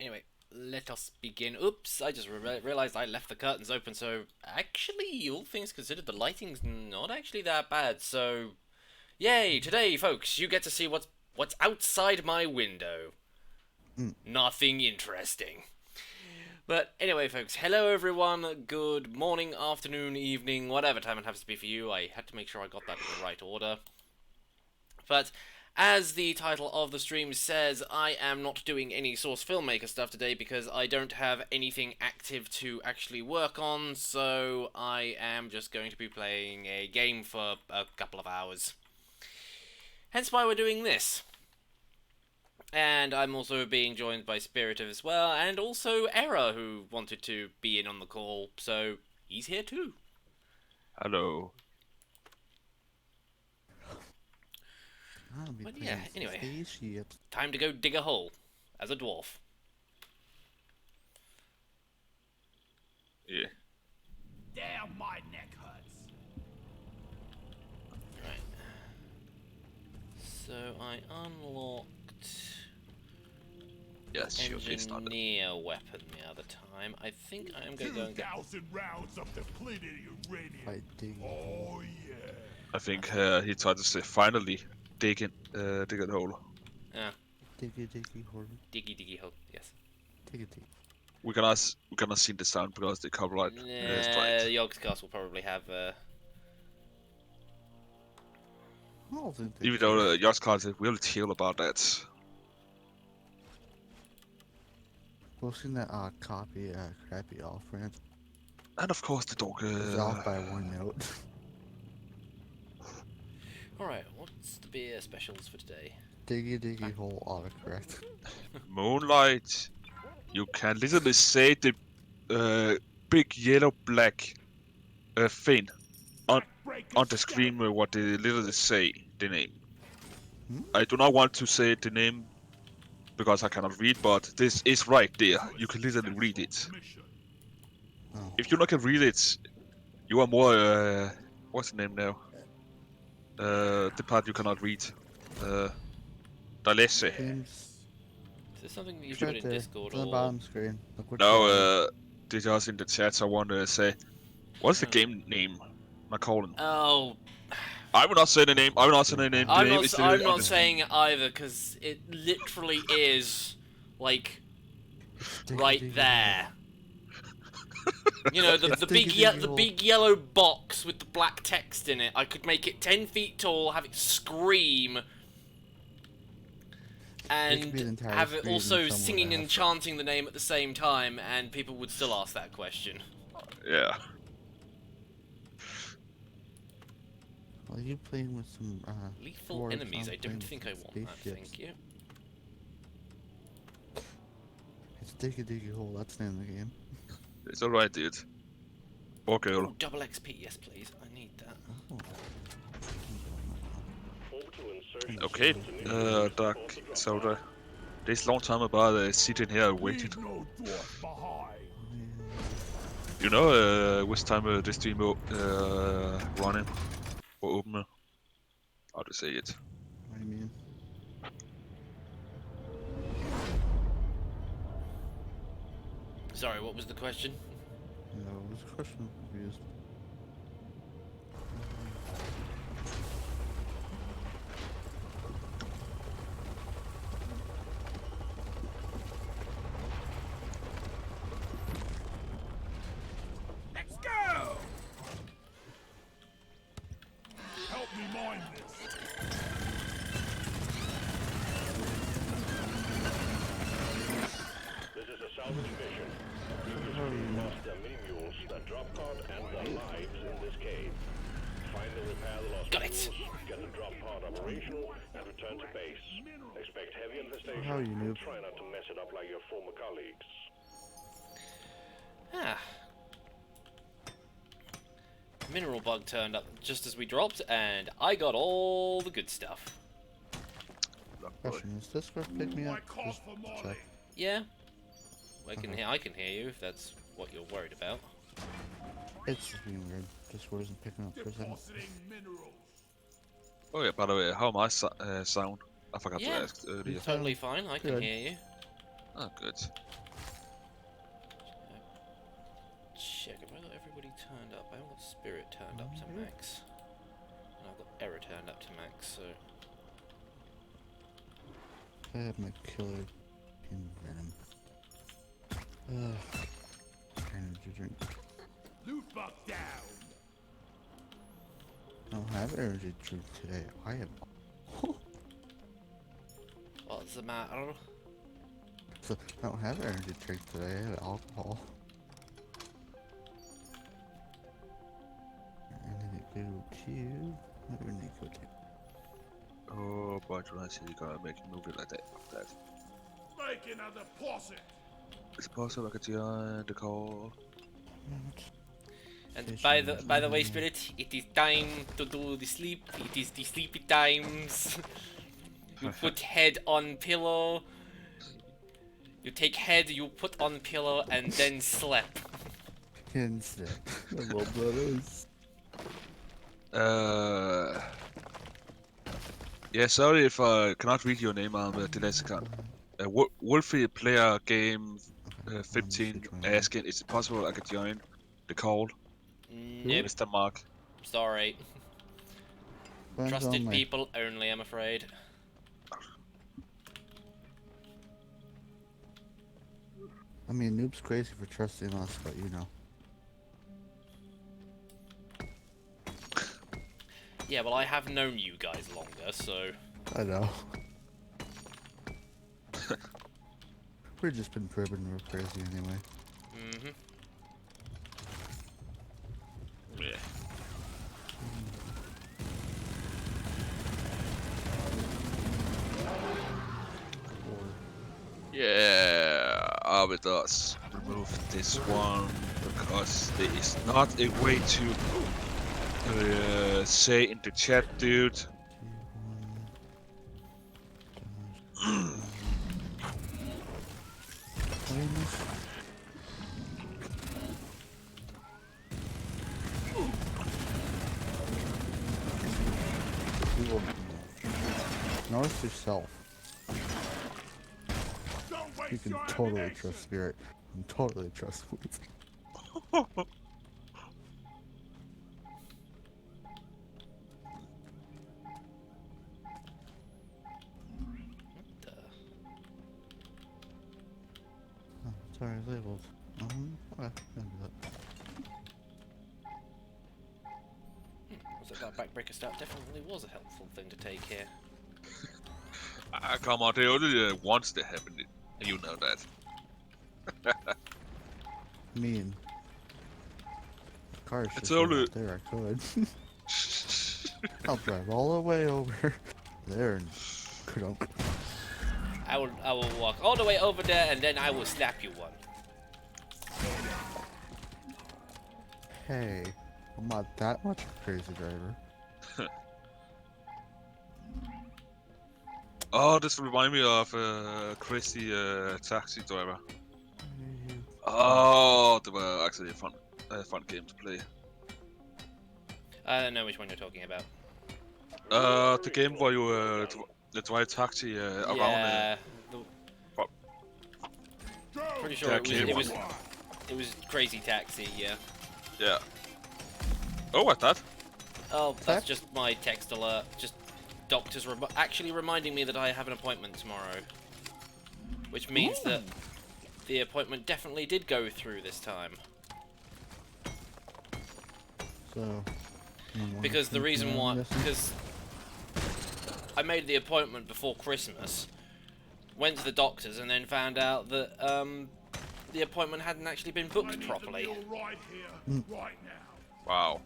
Anyway, let us begin. Oops, I just realized I left the curtains open, so actually, all things considered, the lighting's not actually that bad, so... Yay, today, folks, you get to see what's outside my window. Nothing interesting. But anyway, folks, hello everyone, good morning, afternoon, evening, whatever time it happens to be for you. I had to make sure I got that in the right order. But as the title of the stream says, I am not doing any Source Filmmaker stuff today because I don't have anything active to actually work on, so I am just going to be playing a game for a couple of hours. Hence why we're doing this. And I'm also being joined by Spiritive as well, and also Era, who wanted to be in on the call, so he's here too. Hello. But yeah, anyway, time to go dig a hole, as a dwarf. Yeah. Damn, my neck hurts. Right. So I unlocked Yes, sure, get started. engineer weapon the other time. I think I'm going to go and get... 2,000 rounds of depleted uranium. Oh yeah. I think he tried to say finally dig a hole. Ah, Diggy hole. diggy hole, yes. Diggy. We cannot see the sound because the copyright strike. Yogscast will probably have... Even though Josh can't really chill about that. Posting that copy crappy offering. And of course the dog. It's off by 1 note. Alright, what's the beer specials for today? Diggy hole autocorrect. Moonlight. You can literally say the big yellow black thing on the screen what they literally say the name. I do not want to say the name because I cannot read, but this is right there. You can literally read it. Oh. If you not can read it, you are more what's the name now? The part you cannot read. Dalese. Seems Is this something that you it's should right put in there. Discord It's on the or... bottom screen. Look what No, they just in the chat. I want to say, what's the game name? I'm calling. Oh, I will not say the name. I will not say the name. The I'm name is not, I'm literally on not the saying it either, because it literally is, like, Diggy right diggy there. You know, the It's big diggy the hole. big yellow box with the black text in it. I could make it 10 feet tall, have it scream, It could be the and entire have it screen also somewhere singing and else. chanting the name at the same time, and people would still ask that question. Yeah. Are you playing with some Lethal dwarves? enemies, I'm I don't playing think with I some want that, spaceships. thank you. It's diggy hole. That's the name of the game. It's alright, dude. Or girl. Ooh, double XP, yes please, I need that. Oh. Okay, Doc. So this long time about sitting here waiting. Leave no dwarf behind. You know which time this stream running or open? How to say it? What do you mean? Sorry, what was the question? No, it was a question. I'm confused. Let's go! Help me mine this. This is a salvage mission. How do you know? Lost their mini mules, their drop pod, and their lives in this cave. Find and repair the lost Got it. mules, get the drop pod operational, and return to base. Expect heavy infestation. How are you, noob? Try not to mess it up like your former colleagues. Ah. Mineral bug turned up just as we dropped, and I got all the good stuff. Question: is this going to pick me My up? cough Just for to Molly. check. Yeah, I can hear you if that's what you're worried about. It's just being weird. Discord isn't picking up for a second. Depositing minerals. Oh yeah, by the way, how am I sound? I forgot to Yeah. ask earlier. Totally fine, I can Good. hear you. Oh, good. Check, have I got everybody turned up? I haven't got Spirit turned up to max. And I've got Error turned up to max, so... I have my killer in venom. Ugh. Energy drink. Loot bug down. I don't have energy drink today. I have. What's the matter? So I don't have energy drink today. I have alcohol. And then it go to. Where did it go to? Oh, but when I see you gotta make a movie like that. Make another deposit. It's possible I could join the call. And by the way, Spirit, it is time to do the sleep. It is the sleepy times. You put head on pillow. You take head, you put on pillow, and then sleep. Instant. I love brothers. Yeah, sorry if I cannot read your name on the last account. Wolfie player game 15 asking, is it possible I could join the call? Nope. Mr. Mark. Sorry. Trusted people only, I'm afraid. I mean, Noob's crazy for trusting us, but you know. Yeah, well, I have known you guys longer, so... I know. We've just been cribbing real crazy anyway. Mm-hmm. Yeah. Yeah, I will just remove this one because there is not a way to say in the chat, dude. Notice yourself. You can totally trust Spirit. I'm totally trustworthy. What the... Oh, sorry, labeled. Okay, I'll do that. So that backbreaker stat definitely was a helpful thing to take here. Come on, they only once they happened. You know that. I mean, the car's It's just only- right there. I could. I'll drive all the way over there and crunk. I will walk all the way over there and then I will slap you one. Hey, I'm not that much of a crazy driver. Oh, this remind me of crazy taxi driver. Oh, they were actually a fun game to play. I don't know which one you're talking about. The game where you drive taxi around. Yeah. Well, Pretty sure that it game was Crazy Taxi, yeah. Yeah. Oh, what's that? Oh, that's just my text alert. Just doctors actually reminding me that I have an appointment tomorrow. Which means that the appointment definitely did go through this time. So, Because the reason why... Because I made the appointment before Christmas, went to the doctors, and then found out that the appointment hadn't actually been booked properly. Right here, right now. Wow.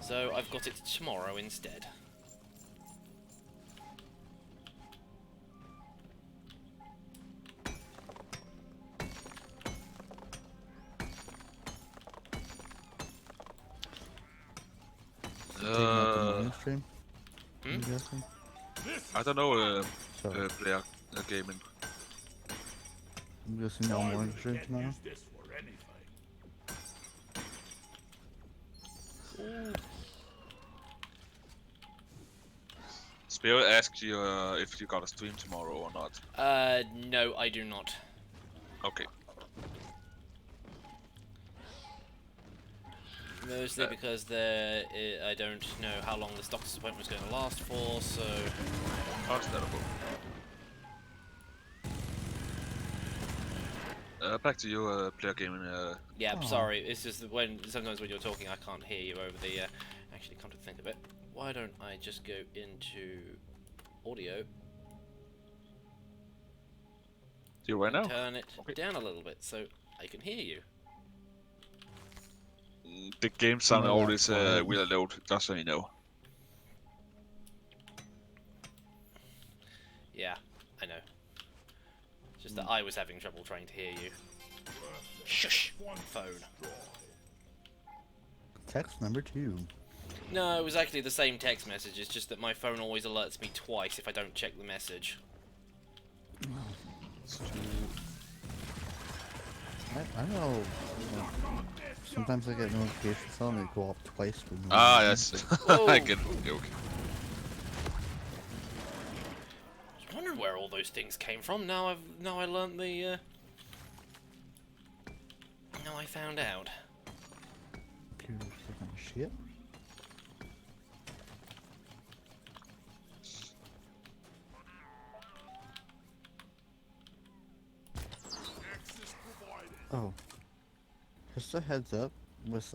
So I've got it tomorrow instead. Stream? I'm guessing. I don't know So, player gaming. I'm guessing no morning stream tomorrow. Use this for anything. Spirit asked you if you got a stream tomorrow or not. No, I do not. Okay. Mostly because I don't know how long this doctor's appointment was going to last for, so... Understandable. Back to you, player gaming. Yeah, I'm Aw. sorry. It's just that sometimes when you're talking, I can't hear you over the. Actually, come to think of it, why don't I just go into audio? Do you right now? Turn it Okay. down a little bit so I can hear you. The game sound No, always that's fine. really loud, just so you know. Yeah, I know. It's just that I was having trouble trying to hear you. Shush! Phone. Text number 2. No, it was actually the same text message. It's just that my phone always alerts me twice if I don't check the message. I know. Sometimes I get notifications telling me to go up twice for no Ah, reason. yes. I get the joke. I was wondering where all those things came from. Now I learned the. Now I found out. Computer's looking shit. Oh. Just a heads up with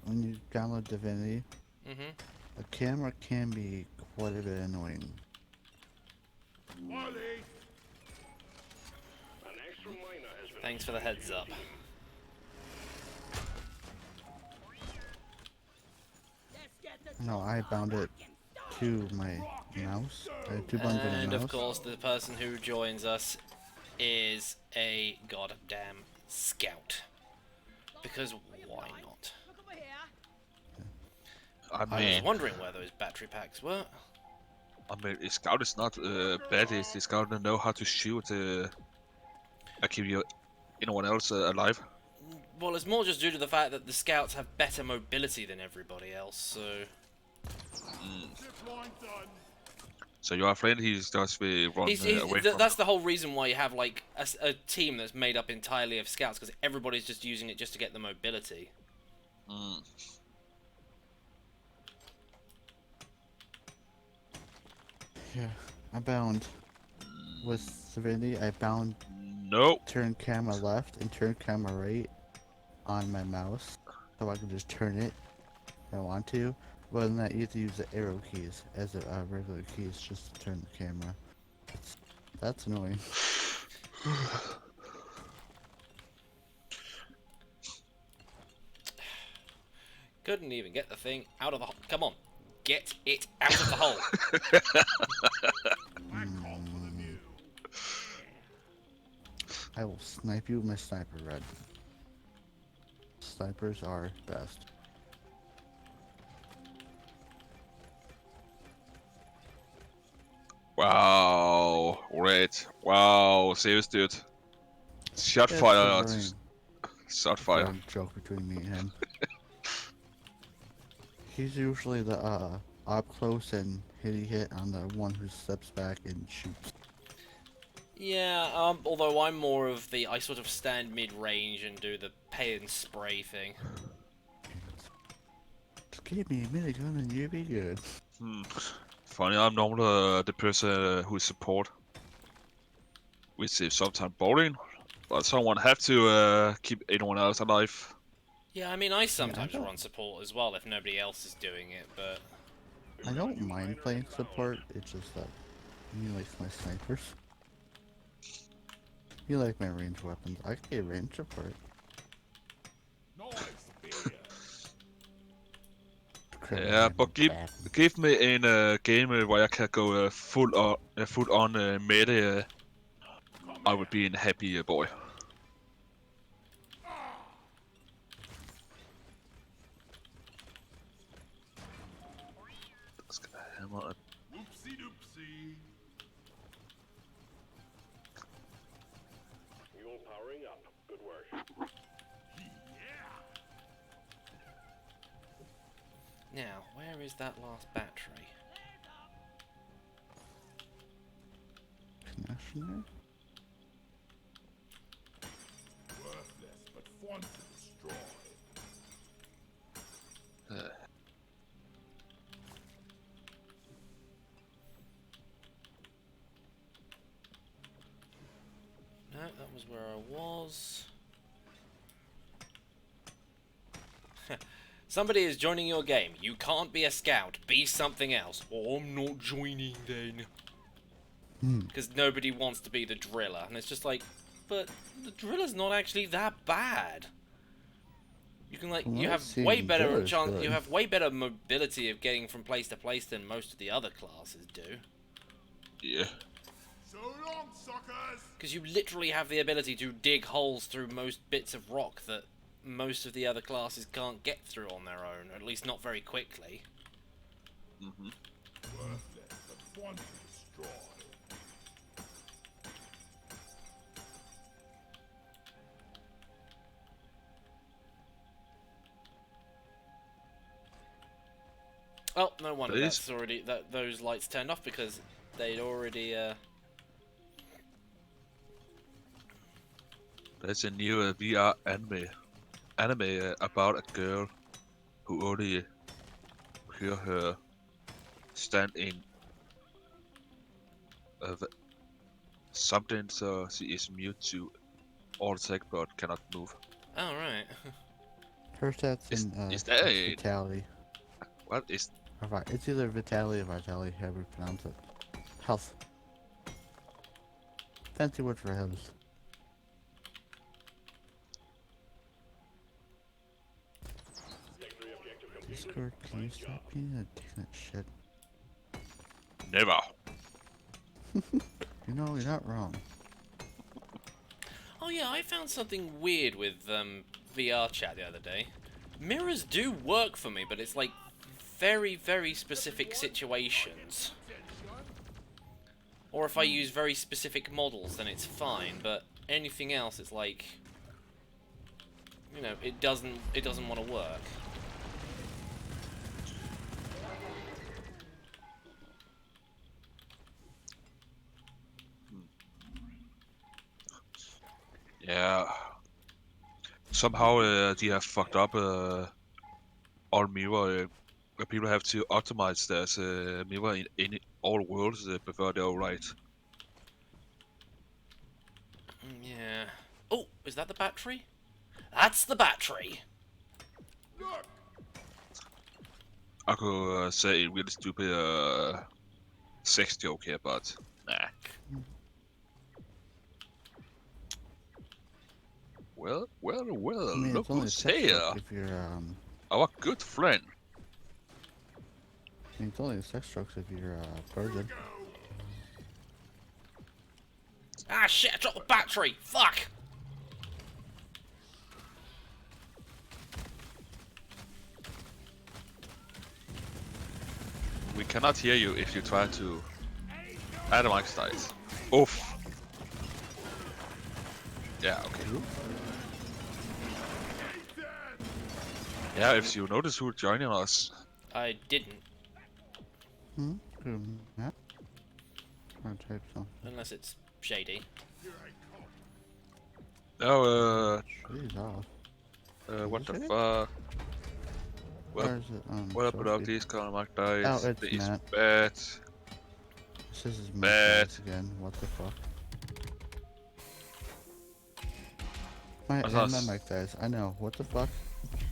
when you download Divinity, Mhm. the camera can be quite a bit annoying. An extra miner has been Thanks for the heads up. No, I bound it to my mouse. I have 2 buttons on the And mouse. of course, the person who joins us is a goddamn scout. Because why not? I I was mean, wondering where those battery packs were. a scout is not bad. It's the scout that know how to shoot. Keep anyone else alive. Well, it's more just due to the fact that the scouts have better mobility than everybody else, so... So you are afraid he's just run away from. That's the whole reason why you have, like, a team that's made up entirely of scouts, because everybody's just using it just to get the mobility. Mm. Yeah, I bound with Divinity. I bound No. turn camera left and turn camera right on my mouse, so I can just turn it if I want to. But then I used to use the arrow keys as a regular keys just to turn the camera. That's annoying. Couldn't even get the thing out of the hole. Come on, get it out of the hole. I will snipe you with my sniper, Red. Snipers are best. Wow, red. Wow, serious dude. Shot It's fire. a very Shot fire. running joke between me and him. He's usually the up close and hit on the one who steps back and shoots. Yeah, although I'm more of the, I sort of stand mid-range and do the pay and spray thing. Just give me a minigun and you'll be good. Funny, I'm normally the person who is support. Which is sometimes boring, but someone have to keep anyone else alive. Yeah, I mean, I sometimes don't- run support as well if nobody else is doing it, but... I don't mind playing support, it's just that he likes my snipers. You like my range weapons. I can get range support. Yeah, but give me in a game where I can go full on melee. I would be a happy boy. That's gonna hammer. Oopsie doopsie. Mule powering up. Good work. Now, where is that last battery? in there? Worthless, but fun to destroy. No, that was where I was. Somebody is joining your game. You can't be a scout. Be something else. Or I'm not joining then. Because nobody wants to be the driller. And it's just like, but the driller's not actually that bad. You can like, you have way better chance. You have way better mobility of getting from place to place than most of the other classes do. Yeah. So long, suckers! Because you literally have the ability to dig holes through most bits of rock that most of the other classes can't get through on their own, or at least not very quickly. Mm-hmm. Worthless, but fun to destroy. Oh, no wonder Please? that's already those lights turned off because they'd already. There's a new VR anime about a girl who only hear her stand in something, so she is mute to all attack but cannot move. Oh right. Her stats Is- in is that a- vitality. What is? It's either vitality or vitality, however you pronounce it. Health. Fancy word for health. Discord, can you stop being a dick that shit? Never. You know, you're not wrong. Oh yeah, I found something weird with VR chat the other day. Mirrors do work for me, but it's like very, very specific situations. Or if I use very specific models, then it's fine. But anything else, it's like, you know, it doesn't want to work. Yeah. Somehow they have fucked up all mirror. Where people have to optimize their mirror in all worlds before they're right. Yeah. Oh, is that the battery? That's the battery. Look! I could say a really stupid sex joke here, but nah. Well, I mean, look it's only a who's sex here. joke if you're Our good friend. I mean, it's only a sex joke if you're a virgin. Ah shit! I dropped the battery. Fuck. We cannot hear you if you try to add a mic size. Oof. Yeah, okay. Yeah, if you notice who's joining us. I didn't, Yeah. I'll type something. unless it's shady. No, She's off. what the Is it? fuck? Where is it? What up, Sophie? please call mic dice. Oh, it's This is Matt. bad. This is my Bad. dice again. What the fuck? My What's and my us? mic dice. I know. What the fuck?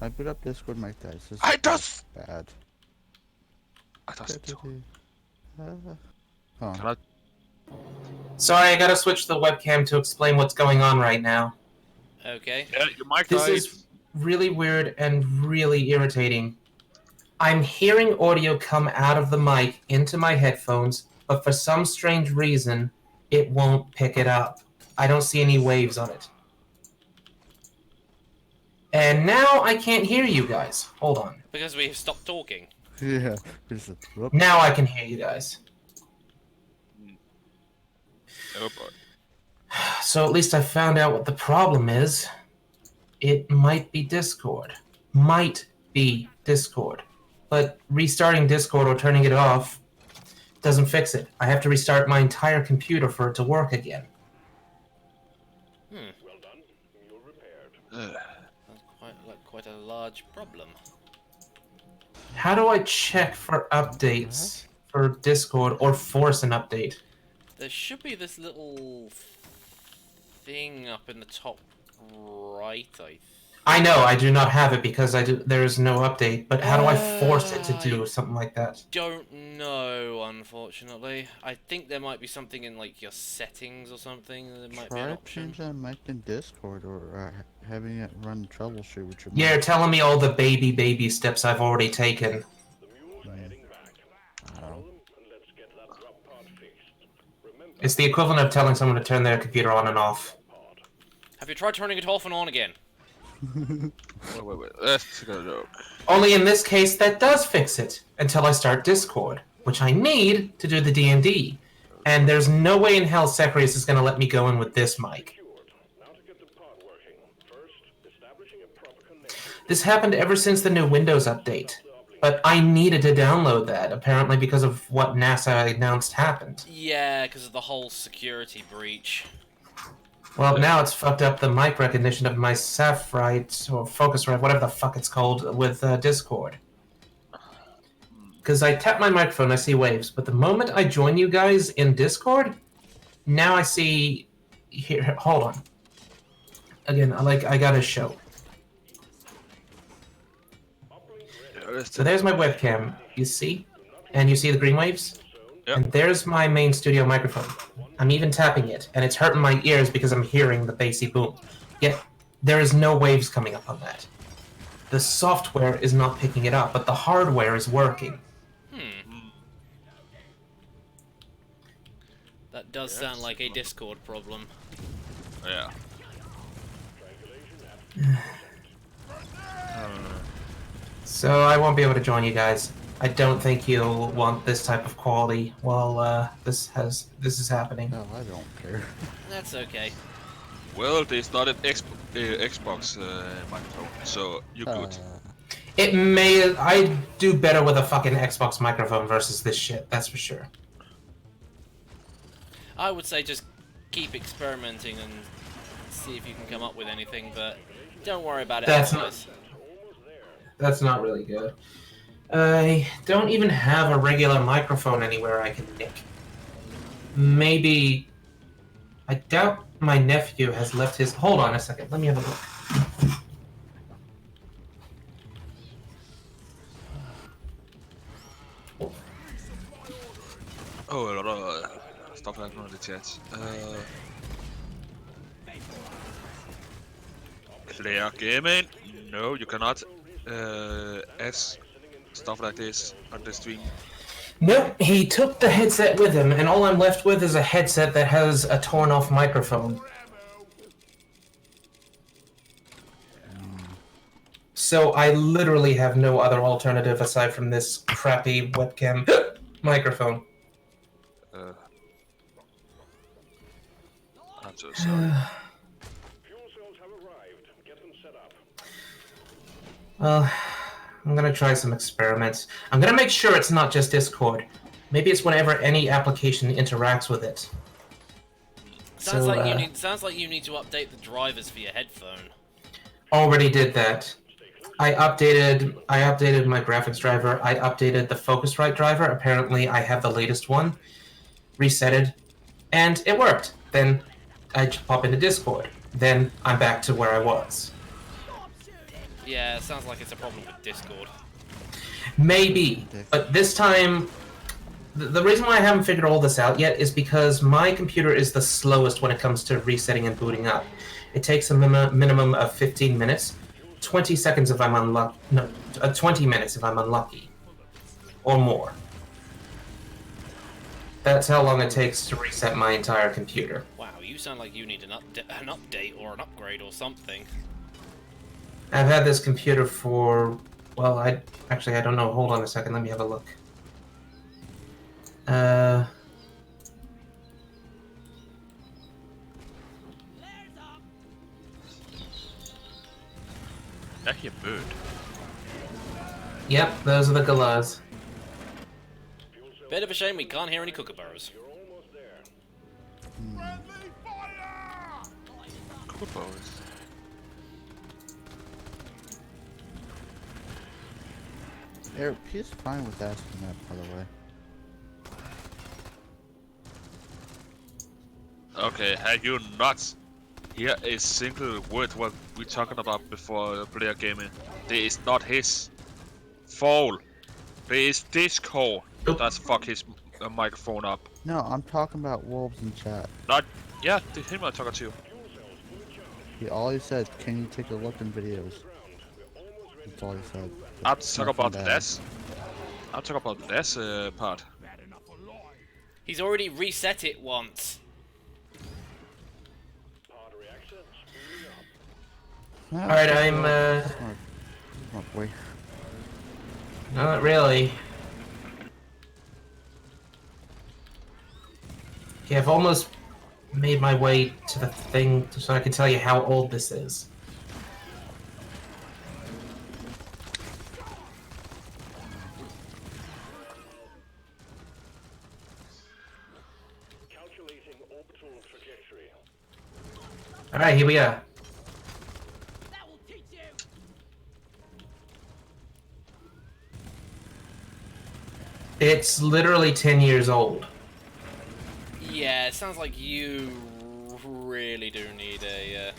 I put up Discord mic dice. This I is does. bad. I does too. Oh. Can I? Sorry, I gotta switch the webcam to explain what's going on right now. Okay. Yeah, your mic This dice. is really weird and really irritating. I'm hearing audio come out of the mic into my headphones, but for some strange reason, it won't pick it up. I don't see any waves on it. And now I can't hear you guys. Hold on. Because we have stopped talking. Yeah. Just whoop. Now I can hear you guys. Oh boy. So at least I found out what the problem is. It might be Discord. Might be Discord. But restarting Discord or turning it off doesn't fix it. I have to restart my entire computer for it to work again. Well done. You're repaired. That's quite a large problem. How do I check for updates for Discord or force an update? There should be this little thing up in the top right, I know I do not have it because there is no update, but how do I force it to do something like that? don't know, unfortunately. I think there might be something in like your settings or something. There might be an Try option. changing mic in Discord or having it run troubleshoot with your Yeah, mic. telling me all the baby steps I've already taken. The mules are heading back. I don't Follow know. them and let's get that drop pod fixed. Remember, It's the equivalent of telling someone to turn their computer on and off. pod. Have you tried turning it off and on again? Wait. Let's take a look. Only in this case, that does fix it until I start Discord, which I need to do the D&D. And there's no way in hell Secrius is going to let me go in with this mic. Secured. Now to get the pod working. First, establishing a proper connection. This happened ever since the new Windows update. But I needed to download that, apparently because of what NASA announced happened. Yeah, because of the whole security breach. Well, now it's fucked up the mic recognition of my Sapphire or Focusrite, whatever the fuck it's called, with Discord. Because I tap my microphone, I see waves, but the moment I join you guys in Discord, now I see... Here, hold on. Again, I gotta show. So there's my webcam, you see? And you see the green waves? Yep. And there's my main studio microphone. I'm even tapping it, and it's hurting my ears because I'm hearing the bassy boom. Yet, there is no waves coming up on that. The software is not picking it up, but the hardware is working. That does sound like a Discord problem. Yeah. So I won't be able to join you guys. I don't think you'll want this type of quality while this is happening. No, I don't care. That's okay. Well, there's not an Xbox microphone, so you're good. It may... I do better with a fucking Xbox microphone versus this shit, that's for sure. I would say just keep experimenting and see if you can come up with anything, but don't worry about it. That's otherwise. That's not really good. I don't even have a regular microphone anywhere I can nick. Maybe... I doubt my nephew has left his... Hold on a second, let me have a look. Oh, a lot of stuff like that in the chat. Clear gaming? No, you cannot add stuff like this on the stream. Nope, he took the headset with him, and all I'm left with is a headset that has a torn-off microphone. So I literally have no other alternative aside from this crappy webcam microphone. I'm so sorry. Fuel cells have arrived. Get them set up. Well, I'm gonna try some experiments. I'm gonna make sure it's not just Discord. Maybe it's whenever any application interacts with it. Sounds So, like you need to update the drivers for your headphone. Already did that. I updated my graphics driver. I updated the Focusrite driver. Apparently, I have the latest one. Reset it, and it worked. Then I just pop into Discord. Then I'm back to where I was. Yeah, it sounds like it's a problem with Discord. Maybe, but this time, the reason why I haven't figured all this out yet is because my computer is the slowest when it comes to resetting and booting up. It takes a minimum of 15 minutes, 20 seconds if I'm unlucky. No, 20 minutes if I'm unlucky, or more. That's how long it takes to reset my entire computer. Wow, you sound like you need an update or an upgrade or something. I've had this computer for, well, I don't know. Hold on a second. Let me have a look. That's your bird. Yep, those are the Galas. Bit of a shame we can't hear any kookaburras. You're almost there. Friendly fire! Good boys. Eric, he's fine with asking that, by the way. Okay, have you not hear a single word what we talking about before player gaming? This is not his fault. There is Discord that's fuck his microphone up. No, I'm talking about wolves in chat. Not, yeah, to him I'm talking to. He always said, "Can you take a look in videos?" That's all he said. I'm It's talking nothing about bad. less. I'm talking about less part. He's already reset it once. Pod reaction speeding up. No, Alright, it's I'm, Smart boy. not really. Okay, I've almost made my way to the thing so I can tell you how old this is. Calculating orbital trajectory. Alright, here we are. It's literally 10 years old. Yeah, it sounds like you really do need a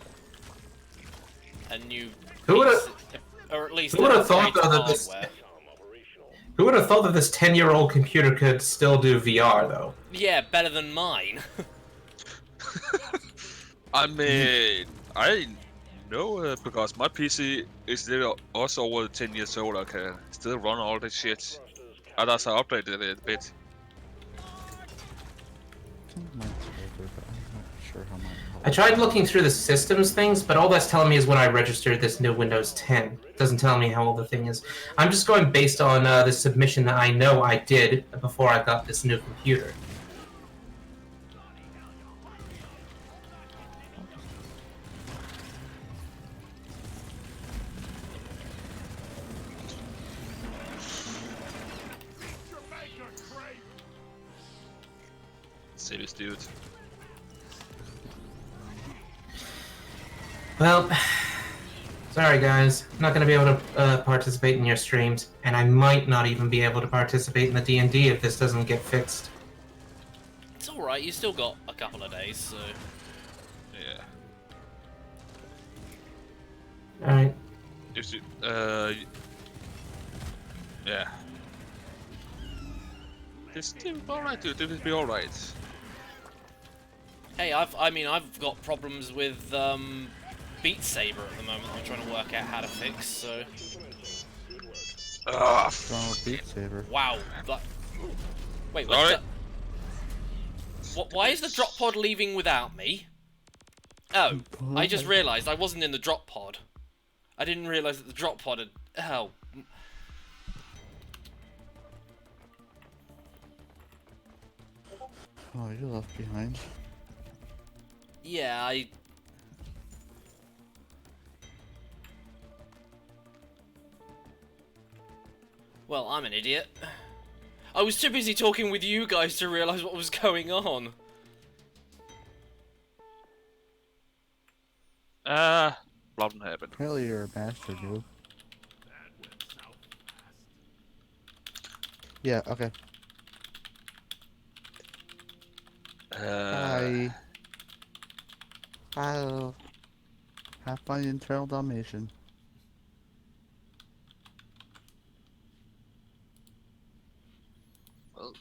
new Who would've- piece, or at least who would've an thought, upgrade though, to that this- hardware. Operational. Who would have thought that this 10-year-old computer could still do VR, though? Yeah, better than mine. I mean, I know because my PC is still also over 10 years old. I can still run all this shit. And as I updated it a bit. I think mine's older, but I'm not sure how mine. I tried looking through the systems things, but all that's telling me is when I registered this new Windows 10. It doesn't tell me how old the thing is. I'm just going based on the submission that I know I did before I got this new computer. Serious dude. Well, sorry guys, I'm not going to be able to participate in your streams, and I might not even be able to participate in the D&D if this doesn't get fixed. It's alright, you still got a couple of days, so... Yeah. Alright. If you, yeah. It's still alright, dude. It will be alright. Hey, I've got problems with, Beat Saber at the moment I'm trying to work out how to fix, so... What's wrong with Beat Saber? Wow, that... Wait, what's Alright. that? Why is the drop pod leaving without me? Oh, I just realised I wasn't in the drop pod. I didn't realise that the drop pod had... Oh. Oh, you're left behind. Yeah, Well, I'm an idiot. I was too busy talking with you guys to realise what was going on. Problem happened. Apparently you're a master, dude. Yeah, okay. Bye. I'll have fun in Internal Domination. Well,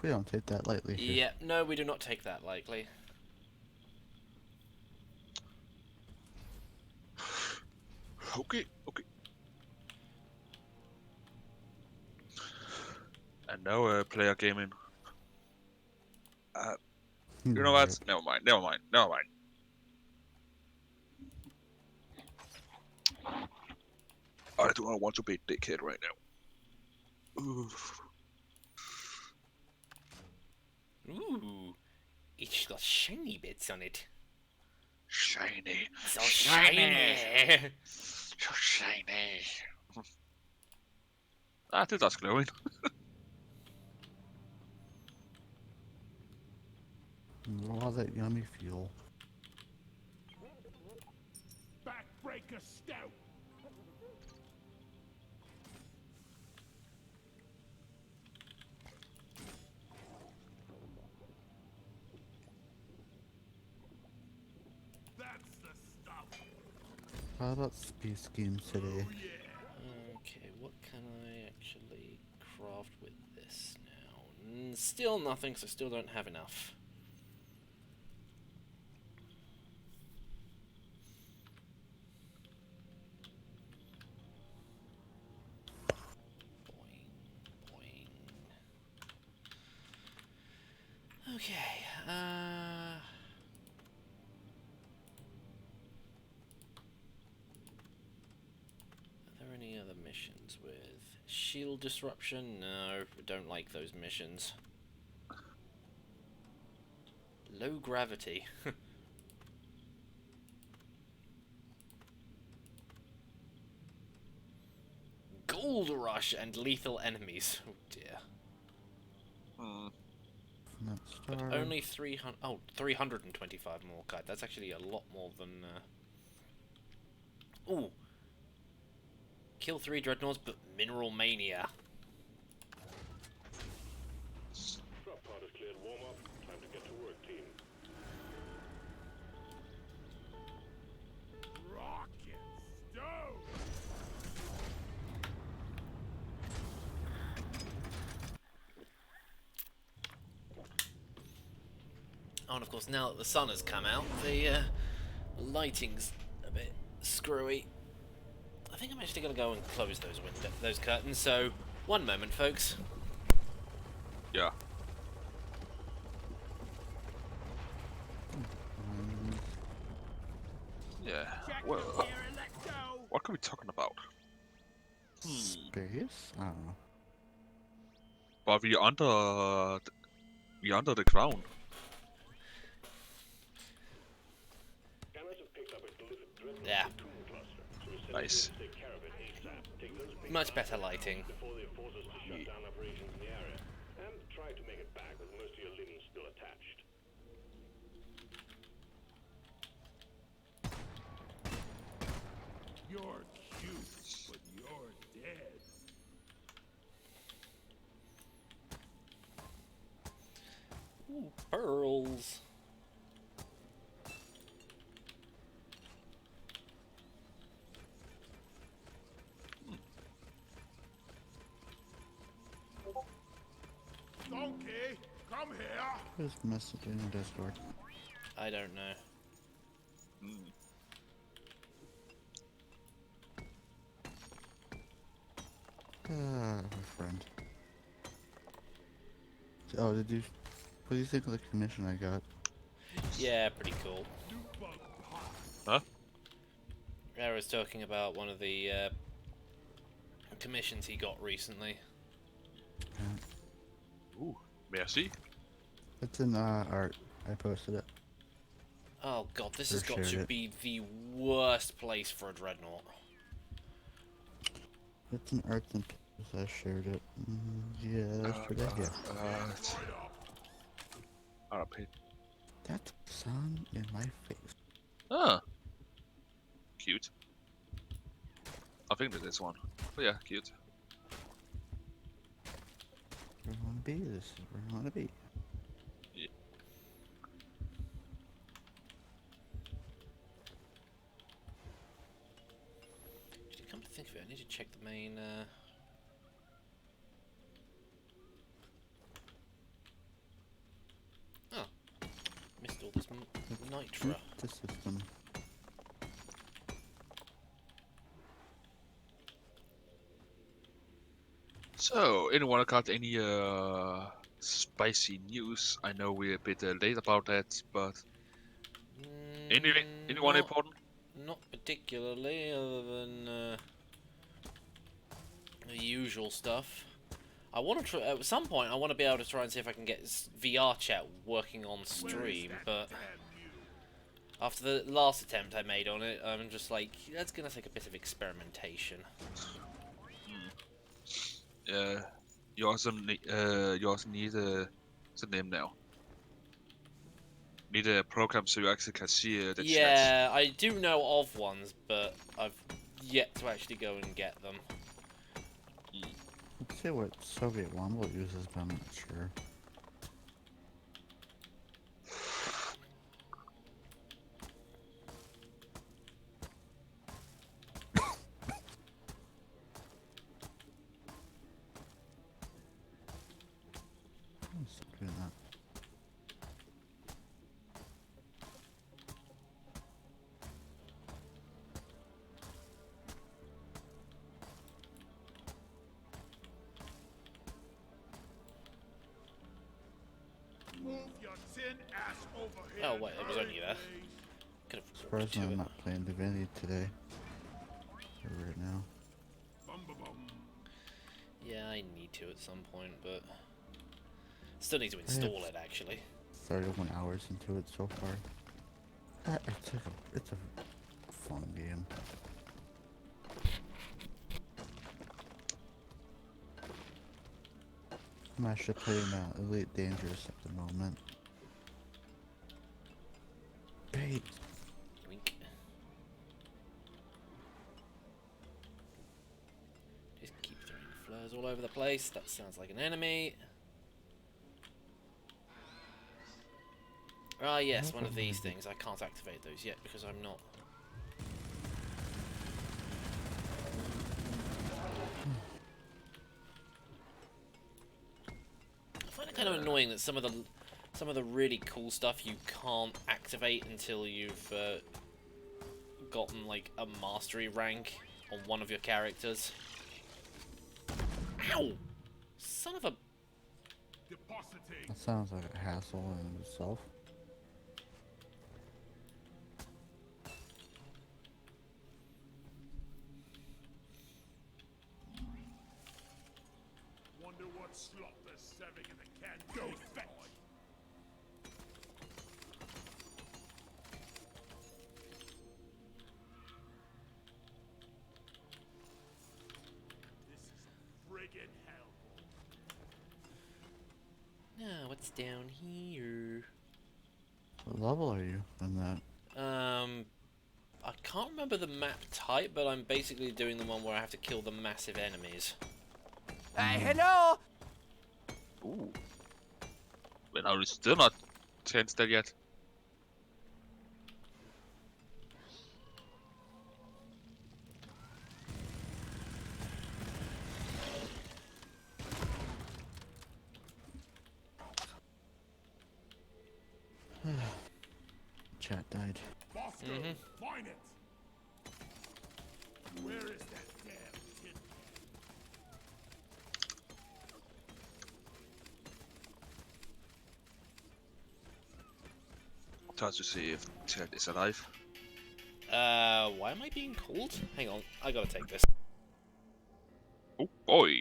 We don't take that lightly here. Yeah, no, we do not take that lightly. okay, okay. And now player gaming. You know what? Never mind. I do not want to be a dickhead right now. Oof. Ooh, it's got shiny bits on it. Shiny. So shiny. So shiny. Ah, det er glowing. All that yummy fuel. Backbreaker stout. That's the stuff. How about space games today? Okay, what can I actually craft with this now? Still nothing, because I still don't have enough. Boing, boing. Okay, are there any other missions with shield disruption? No, I don't like those missions. Low gravity. Gold rush and lethal enemies. Oh dear. Not But star. only 300. Oh, 325 more. God, that's actually a lot more than. Ooh. Kill 3 dreadnoughts, but mineral mania. Drop pod is cleared. Warm up. Time to get to work, team. Rocket stove. Oh, and of course, now that the sun has come out, the lighting's a bit screwy. I think I'm actually going to go and close those curtains. So, one moment, folks. Yeah. Yeah. Well, what are we talking about? Space? I don't know. But we under the ground. Scanners have picked up a delivered dreadnought Yeah, platoon cluster. So we're sending Nice. to take care of it ASAP. Take those big much guns better down lighting. before they force us to shut down operations in the area. And try to make it back with most of your limbs still attached. You're cute, but you're dead. Ooh, pearls. Donkey, come here. Who's messaging in Discord? I don't know. My friend. Oh, did you? What do you think of the commission I got? Yeah, pretty cool. Huh? I was talking about one of the commissions he got recently. Ooh, merci. It's in art. I posted it. Oh god, this Or has got shared to it. be the worst place for a dreadnought. It's in arts and pictures. I shared it. Yeah, yesterday. Yeah. RPing. That's sun in my face. Ah, cute. I think that is one. But yeah, cute. Where I wanna be. This is where I wanna be. Actually, come to think of it, I need to check the main. Oh, missed all this nitra. The system. So, anyone got any spicy news? I know we're a bit late about that, but anyone Not, important? not particularly, other than the usual stuff. I want to try at some point. I want to be able to try and see if I can get VR chat working on stream, but after the last attempt I made on it, I'm just like, that's gonna take a bit of experimentation. Yeah, you also need the name now. need a program so you actually can see the chat. Yeah, I do know of ones, but I've yet to actually go and get them. Let's see what Soviet Womble uses, but I'm not sure. Stop doing that. Oh wait, it was only there. Could have walked Surprisingly, to I'm it. not playing Divinity today. Or right now. Yeah, I need to at some point, but still need to install it actually. 31 hours into it so far. It's a fun game. I'm actually playing Elite Dangerous at the moment. Bait! Wink. Just keep throwing flares all over the place. That sounds like an enemy. Ah, yes, one of these things. I can't activate those yet because I'm not. I find it kind of annoying that some of the really cool stuff you can't activate until you've gotten like a mastery rank on one of your characters. Ow! Son of a. That sounds like a hassle in itself. Wonder what slop they're serving in the canteen. This is friggin' hell. Now, what's down here? What level are you in that? I can't remember the map type, but I'm basically doing the one where I have to kill the massive enemies. Hello! Ooh. But are you still not changed that yet? Chat died. Bosco, find it! Where is that damn kid? Try to see if chat is alive. Why am I being called? Hang on, I gotta take this. Oh boy!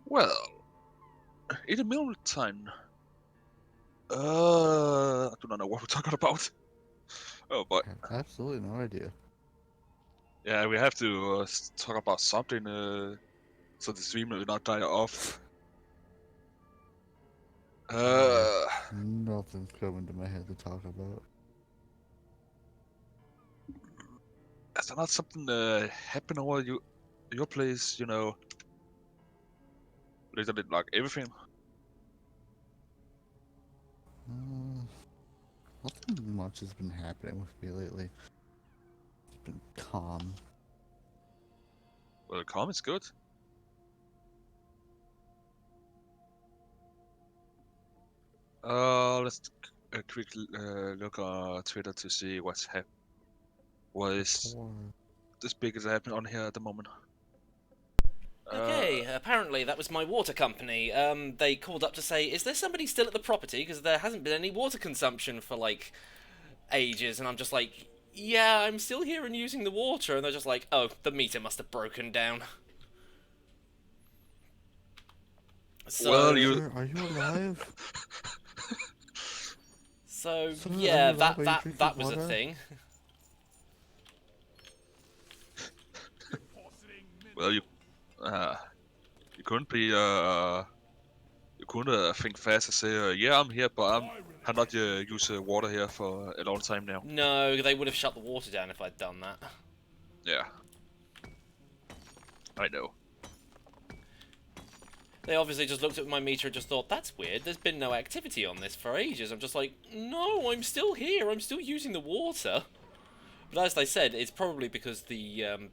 Well, in the meantime, I do not know what we're talking about. Oh boy. I have absolutely no idea. Yeah, we have to talk about something so the stream will not die off. Nothing's coming to my head to talk about. Is there not something happen over your place? You know, literally like everything. Nothing much has been happening with me lately. It's been calm. Well, calm is good. Let's quick look on Twitter to see what is Or this big is happening on here at the moment. Okay, apparently that was my water company. They called up to say, is there somebody still at the property? Because there hasn't been any water consumption for, like, ages. And I'm just like, yeah, I'm still here and using the water. And they're just like, oh, the meter must have broken down. So, Well, Sir, are you alive? So, Sir, yeah, are you alive? Are you that drinking was a water? thing. Well, you couldn't be you couldn't think fast and say, yeah, I'm here, but I cannot use water here for a long time now. No, they would have shut the water down if I'd done that. Yeah. I know. They obviously just looked at my meter and just thought, that's weird, there's been no activity on this for ages. I'm just like, no, I'm still here, I'm still using the water. But as they said, it's probably because the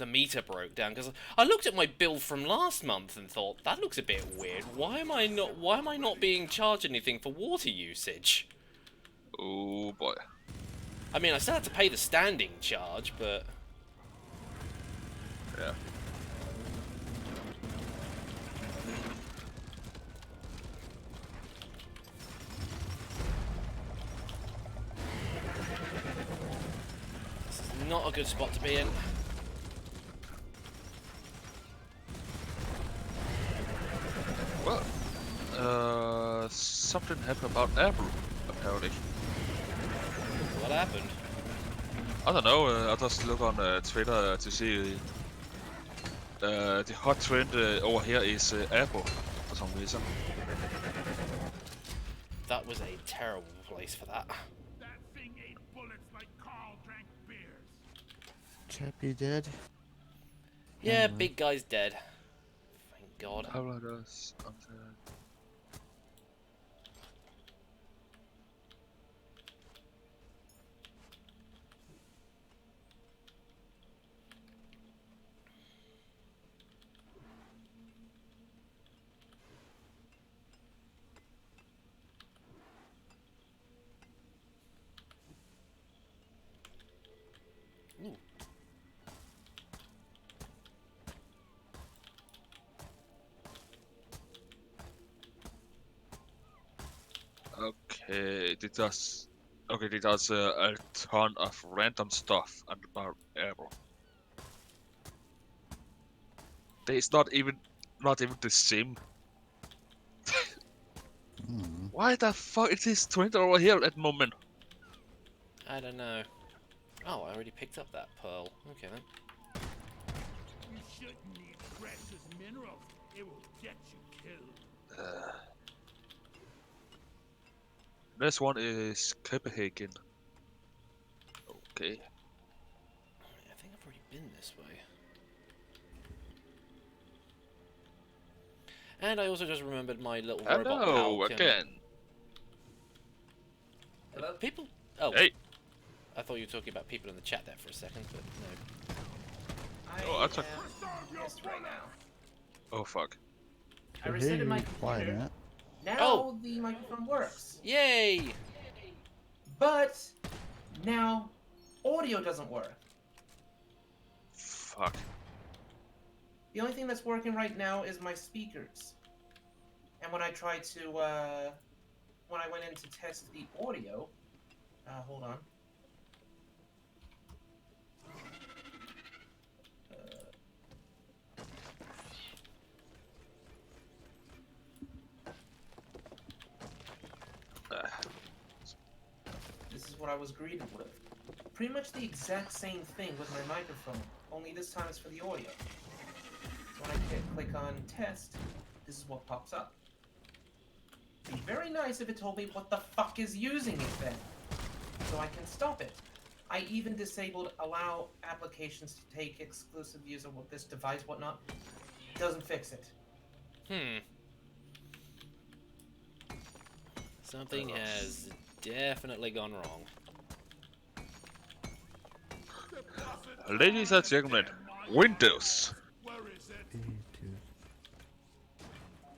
meter broke down, because I looked at my bill from last month and thought, that looks a bit weird. Why am I not being charged anything for water usage? Oh boy. I mean, I still had to pay the standing charge, but... Yeah. This is not a good spot to be in. Well, something happened about Apple, apparently. What happened? I don't know, I just look on Twitter to see the hot trend over here is Apple, for some reason. That was a terrible place for that. That thing ate bullets like Carl drank beers. Chappie dead? Yeah, Anyway. big guy's dead. Thank God. Apple does. Ooh. Okay, it does. Okay, it does a ton of random stuff about Apple. It's not even the same. Why the fuck is this trend over here at the moment? I don't know. Oh, I already picked up that pearl. Okay then. You shouldn't need precious minerals. It will get you killed. This one is Copenhagen. Okay. I think I've already been this way. And I also just remembered my little robot Hello pal can- again. Hello? People? Oh. Hey. I thought you were talking about people in the chat there for a second, but no. Oh, that's a- pissed right now. Oh fuck. I Hey, resetted my quiet, computer. Matt. Now Oh. the microphone works. Yay! But now audio doesn't work. Fuck. The only thing that's working right now is my speakers. And when I tried to, when I went in to test the audio, hold on. This is what I was greeted with. Pretty much the exact same thing with my microphone, only this time it's for the audio. So when I click on test, this is what pops up. It'd be very nice if it told me what the fuck is using it then, so I can stop it. I even disabled allow applications to take exclusive use of this device, whatnot. Doesn't fix it. Something has definitely gone wrong. Ladies and gentlemen, Windows. Where is it? Dude.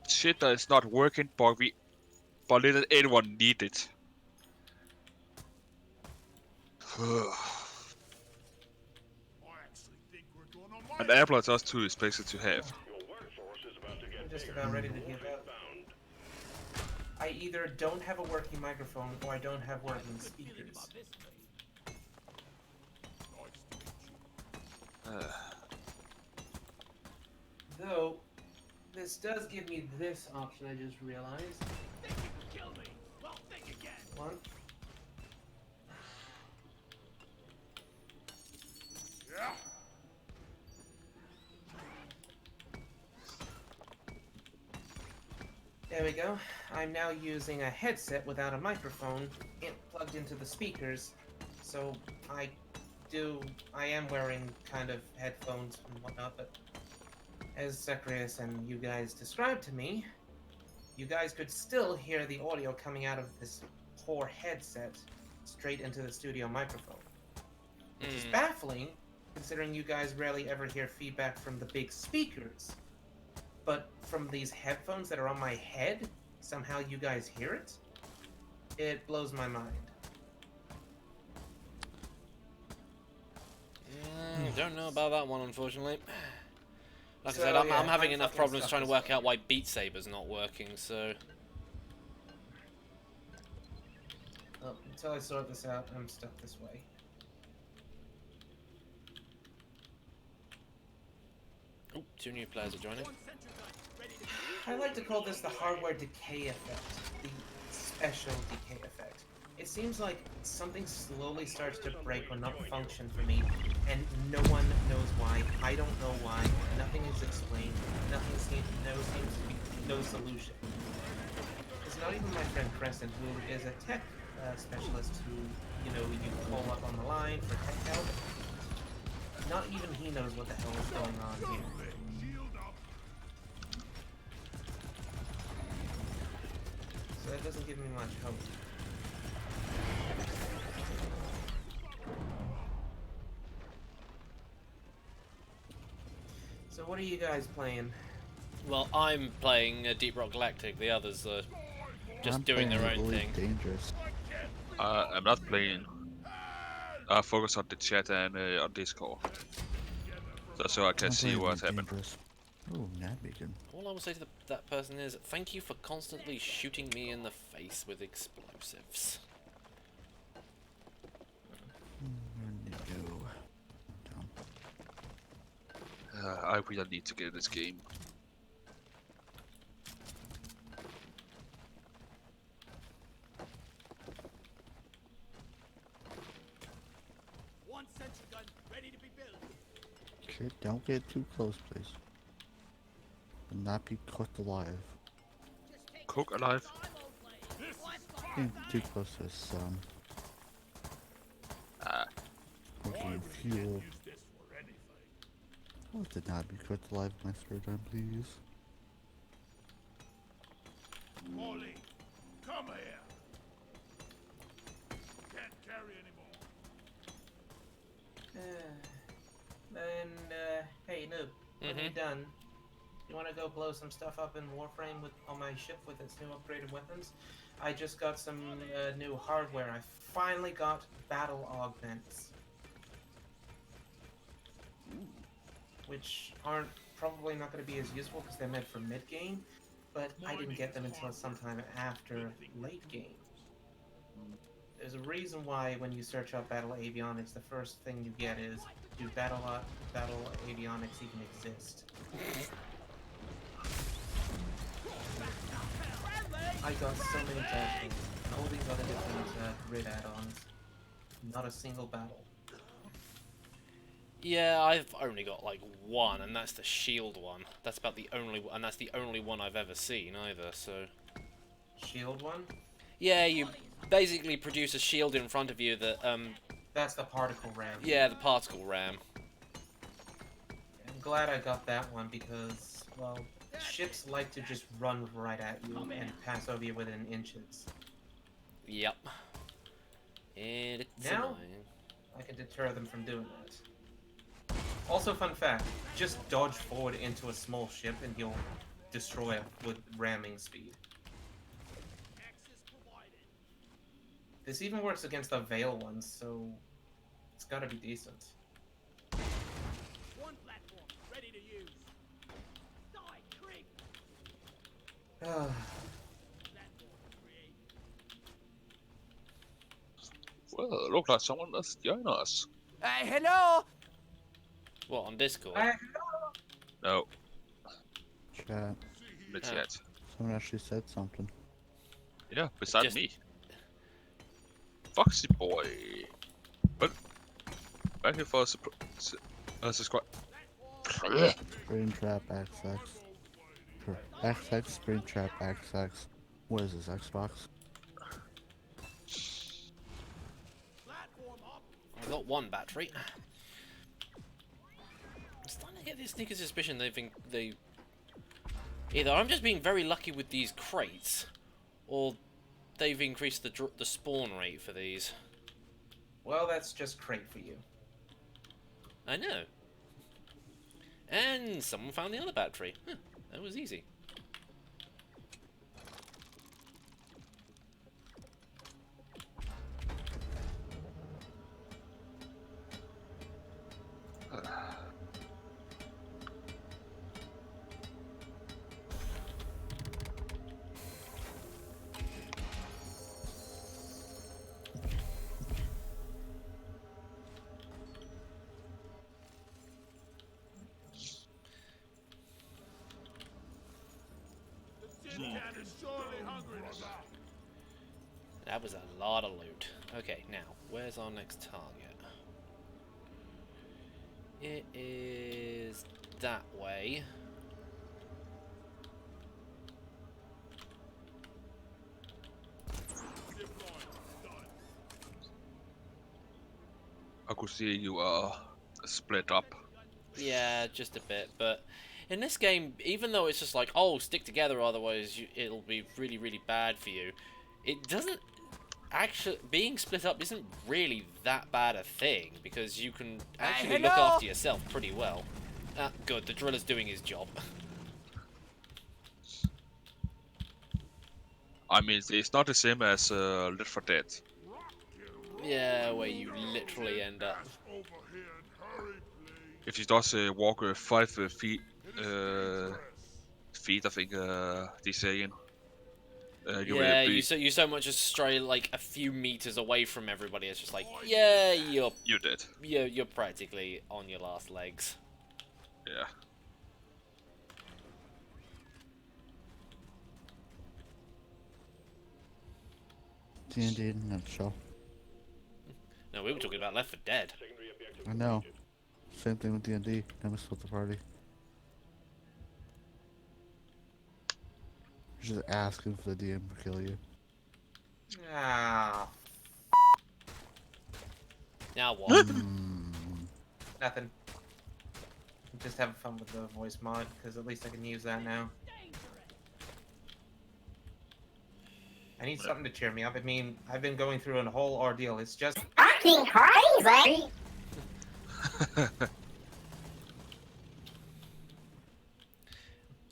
Shit that is not working, but little anyone need it. I actually think we're going on my And Apple is us too expected to have. Your workforce is about to get I'm just bigger. about ready to give up. Bound. I either don't have a working microphone or I don't have working speakers. Though, this does give me this option, I just realized. Think you can kill me? Well, think again. One. Yeah. There we go. I'm now using a headset without a microphone plugged into the speakers, so I am wearing kind of headphones and whatnot, but as Zacharias and you guys described to me, you guys could still hear the audio coming out of this poor headset straight into the studio microphone. Which is baffling, considering you guys rarely ever hear feedback from the big speakers. But from these headphones that are on my head, somehow you guys hear it? It blows my mind. Don't know about that one, unfortunately. Like So, I said, I'm yeah, having I'm enough fucking problems stuck trying to this work way. out why Beat Saber's not working, so... Well, until I sort this out, I'm stuck this way. Ooh, 2 new players are joining. I like to call this the hardware decay effect, the special decay effect. It seems like something slowly starts to break or not function for me, and no one knows why. I don't know why. Nothing is explained. Nothing seems to be no solution. It's not even my friend Crescent, who is a tech specialist who, you call up on the line for tech help. Not even he knows what the hell is going on here. So that doesn't give me much hope. So what are you guys playing? Well, I'm playing Deep Rock Galactic, the others are just I'm doing their playing own Elite thing. Dangerous. I'm not playing. I focus on the chat and on Discord. So I can I'm see playing what's Elite happening. Dangerous. Oh, nav beacon. All I will say to that person is, thank you for constantly shooting me in the face with explosives. Where did you go? Down. I really need to get in this game. One sentry gun ready to be built. Okay, don't get too close, please. And not be cooked alive. Cook alive? Getting too close to the sun. Cooking fuel. Use this for anything. Oh, did not be cooked alive in my spare time, please. Molly, come here. Can't carry anymore. Hey Noob, when you're done, you want to go blow some stuff up in Warframe on my ship with its new upgraded weapons? I just got some new hardware. I finally got battle augments. Which aren't probably not going to be as useful because they're meant for mid-game, but I didn't get them until sometime after late game. There's a reason why when you search up battle avionics, the first thing you get is, do battle avionics even exist? I got so many battles, and all these other different grid add-ons. Not a single battle. Yeah, I've only got like one, and that's the shield one. That's about the only, and that's the only one I've ever seen either. So. Shield one? Yeah, you basically produce a shield in front of you that That's the particle ram. yeah, the particle ram. I'm glad I got that one because, well, ships like to just run right at you and pass over you within inches. Yep. And it's Now? annoying. I can deter them from doing that. Also, fun fact, just dodge forward into a small ship and you'll destroy it with ramming speed. This even works against the Veil ones, so it's gotta be decent. One platform ready to use. Die, creep. Well, look like someone must join us. Hello? What, on Discord? No, Chat. not Oh. yet. Someone actually said something. Yeah, beside Just- me. Foxy boy. But thank you for subscribe. Brain trap access. XX, Springtrap, XX. What is this, Xbox? I got one battery. I'm starting to get this sneaky suspicion they either I'm just being very lucky with these crates, or they've increased the spawn rate for these. Well, that's just crate for you. I know. And someone found the other battery. Huh, that was easy. The tin can is surely hungry enough. That was a lot of loot. Okay, now, where's our next target? It is that way. I could see you are split up. Yeah, just a bit, but in this game, even though it's just like, oh, stick together, otherwise it'll be really, really bad for you, it doesn't actually, being split up isn't really that bad a thing, because you can actually look after yourself pretty well. Ah, good, the driller's doing his job. I mean, it's not the same as Left 4 Dead. Yeah, where you literally end up. Over here and hurry, please. If you just walk 5 feet, I think they saying. You Yeah, will be, you so much as stray like a few meters away from everybody. It's just like, yeah, you're dead. you're practically on your last legs. Yeah. D&D in a nutshell. No, we were talking about Left 4 Dead. Secondary objective I know. completed. Same thing with D&D. Never split the party. Just asking for the DM to kill you. Ah, Now what? nothing. I'm just having fun with the voice mod, because at least I can use that now. I need something to cheer me up. I mean, I've been going through a whole ordeal. It's just Acting crazy!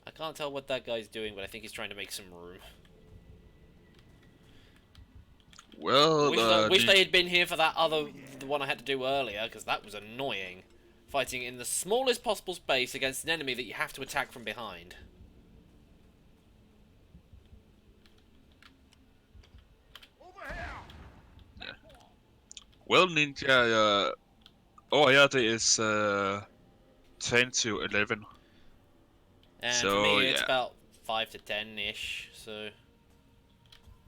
I can't tell what that guy's doing, but I think he's trying to make some room. Well, Wish they had been here for the one I had to do earlier, because that was annoying. Fighting in the smallest possible space against an enemy that you have to attack from behind. Over here. well, Ninja, oh yeah, there is 10 to 11. And So, for me, it's yeah. about 5 to 10-ish, so...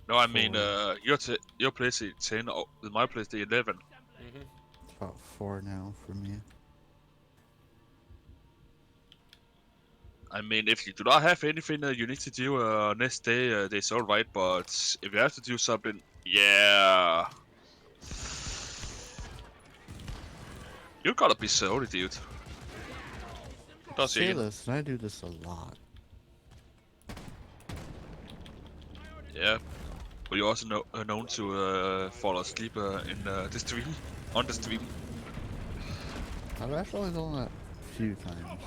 No, I mean, your place is 10, my place is 11. Mhm. It's about 4 now for me. I mean, if you do not have anything you need to do next day, that's alright, but if you have to do something, yeah. You gotta be sorry, dude. Don't Say say this, and I do this a lot. Yeah. But you're also known to fall asleep in the stream, on the stream. I've actually done that a few times.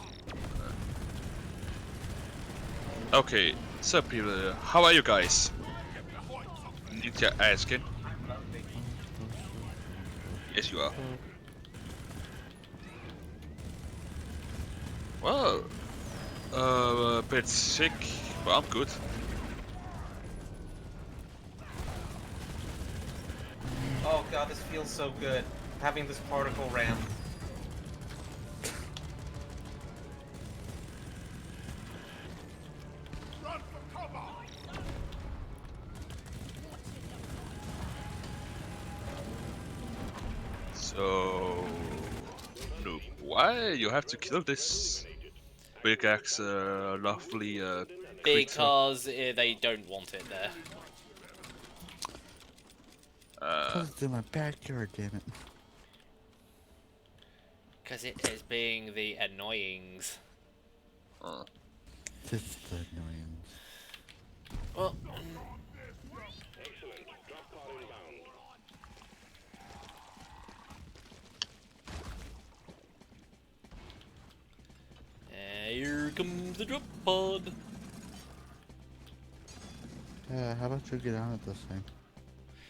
Okay, so people, how are you guys? Ninja asking. Yes, you are. Well, a bit sick, but I'm good. oh god, this feels so good. Having this particle ram. Run for cover. So, no, why you have to kill this? big axe, lovely creature. Because they don't want it there. Cause it's in my backyard, damn it. Because it is being the annoyings. It's the annoyance. Well, Excellent. Drop pod inbound. here comes the drop pod. How about you get on it this time?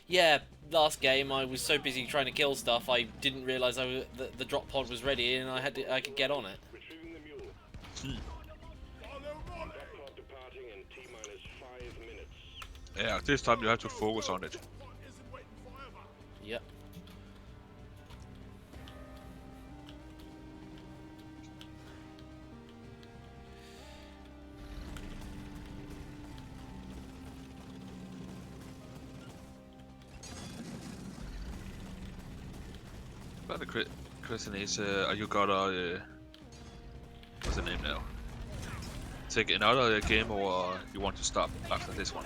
Yeah, last game I was so busy trying to kill stuff I didn't realise the drop pod was ready and I could get on it. Retrieving the mule. Drop pod departing in T-minus 5 minutes. Yeah, this time you have to focus on it. Yep. But the question is, are you gonna what's the name now? Take another game, or you want to stop after this one?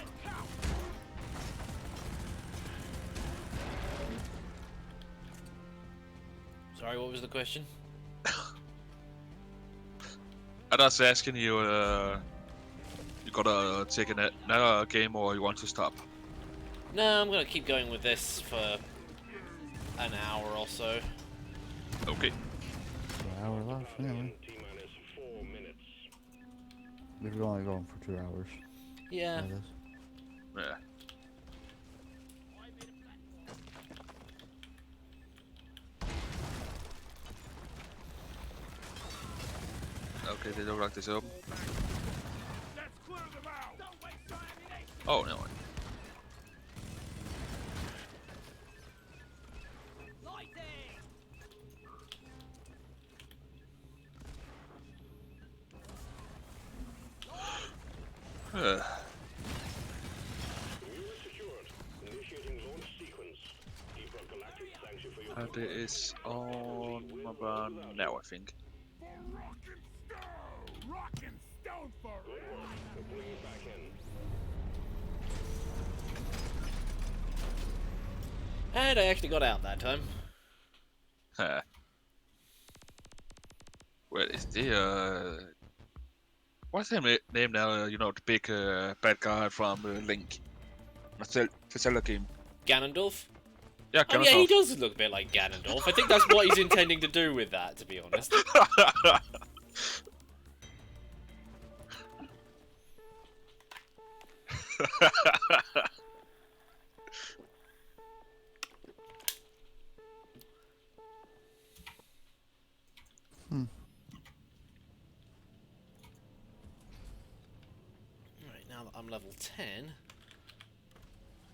Sorry, what was the question? I'm just asking you, you gotta take another game, or you want to stop? No, I'm gonna keep going with this for an hour or so. Okay. An hour left, anyway. T-minus 4 minutes. We're only going for 2 hours. Yeah. That is. Yeah. Okay, they don't lock this open. Let's clear them out. Don't waste your ammunition. Oh no. Mule secured. Initiating launch sequence. Deep Rock Galactic thanks you for your That is on about now, I think. For rock and stone. Rock and stone for Good work. We're pulling it back in. And I actually got out that time. Where is the what's his name now? You know, the big bad guy from Link, the Zelda game. Ganondorf? Yeah, Oh yeah, he Ganondorf. does look a bit like Ganondorf. I think that's what he's intending to do with that, to be honest. Alright, now that I'm level 10,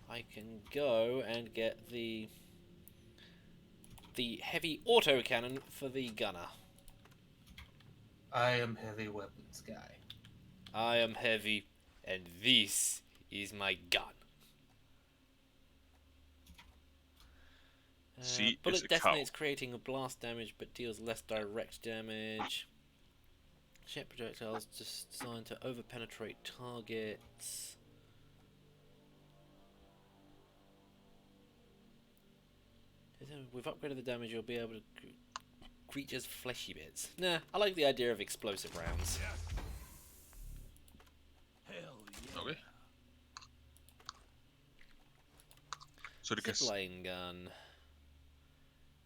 I can go and get the heavy autocannon for the gunner. I am heavy weapons guy. I am heavy, and this is my gun. She is Bullet a cow. detonates, creating a blast damage, but deals less direct damage. Jet projectiles just designed to overpenetrate targets. We've upgraded the damage. You'll be able to creatures' fleshy bits. Nah, I like the idea of explosive rounds. hell yeah. Okay. So the guess. Zipline gun.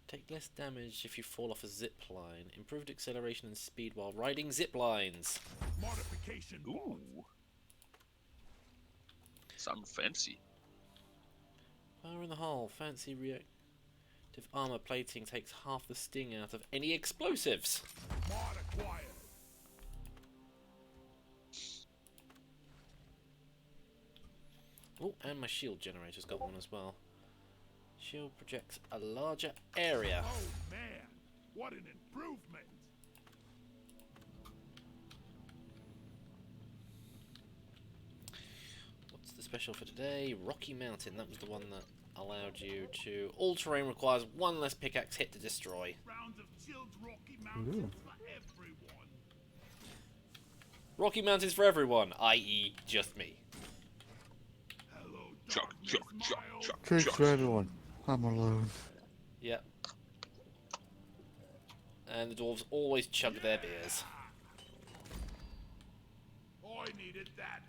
Take less damage if you fall off a zip line. Improved acceleration and speed while riding zip lines. Modification. Ooh. Something fancy. Fire in the hull. Fancy reactive armor plating takes half the sting out of any explosives. Mod acquired. Oh, and my shield generator's got one as well. Shield projects a larger area. Oh man, what an improvement. What's the special for today? Rocky Mountain. That was the one that allowed you to... All terrain requires one less pickaxe hit to destroy. Rounds of chilled Rocky Mountains for everyone. Rocky Mountains for everyone, i.e. just me. Hello, Chuck, darkness, chuck, my chuck, old chuck, Drinks chuck. for everyone. I'm alone. Yep. And the dwarves always chug their beers. I needed that.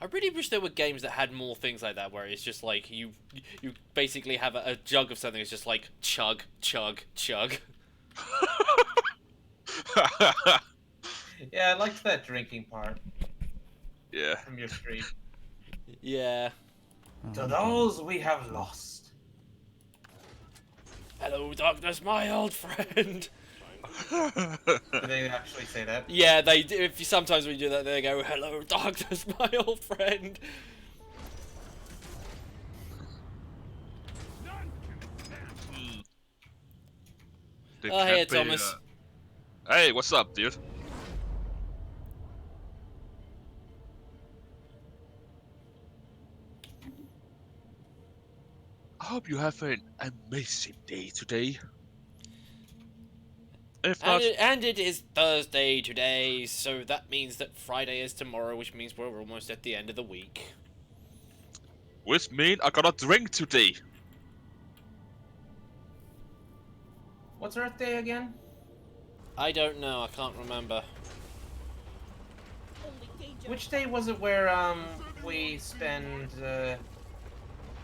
I really wish there were games that had more things like that, where it's just like you basically have a jug of something. It's just like chug, chug, chug. Yeah, I liked that drinking part Yeah. from your stream. Yeah. To those we have lost. Hello, darkness, my old friend. Do they actually say that? Yeah, they do. If you, sometimes when you do that, they go, "Hello, darkness, my old friend." It Oh, can hey, be, Thomas. Hey, what's up, dude? I hope you have an amazing day today. If not, And it is Thursday today, so that means that Friday is tomorrow, which means we're almost at the end of the week. which mean I gotta drink today. What's Earth Day again? I don't know. I can't remember. Which day was it where we spend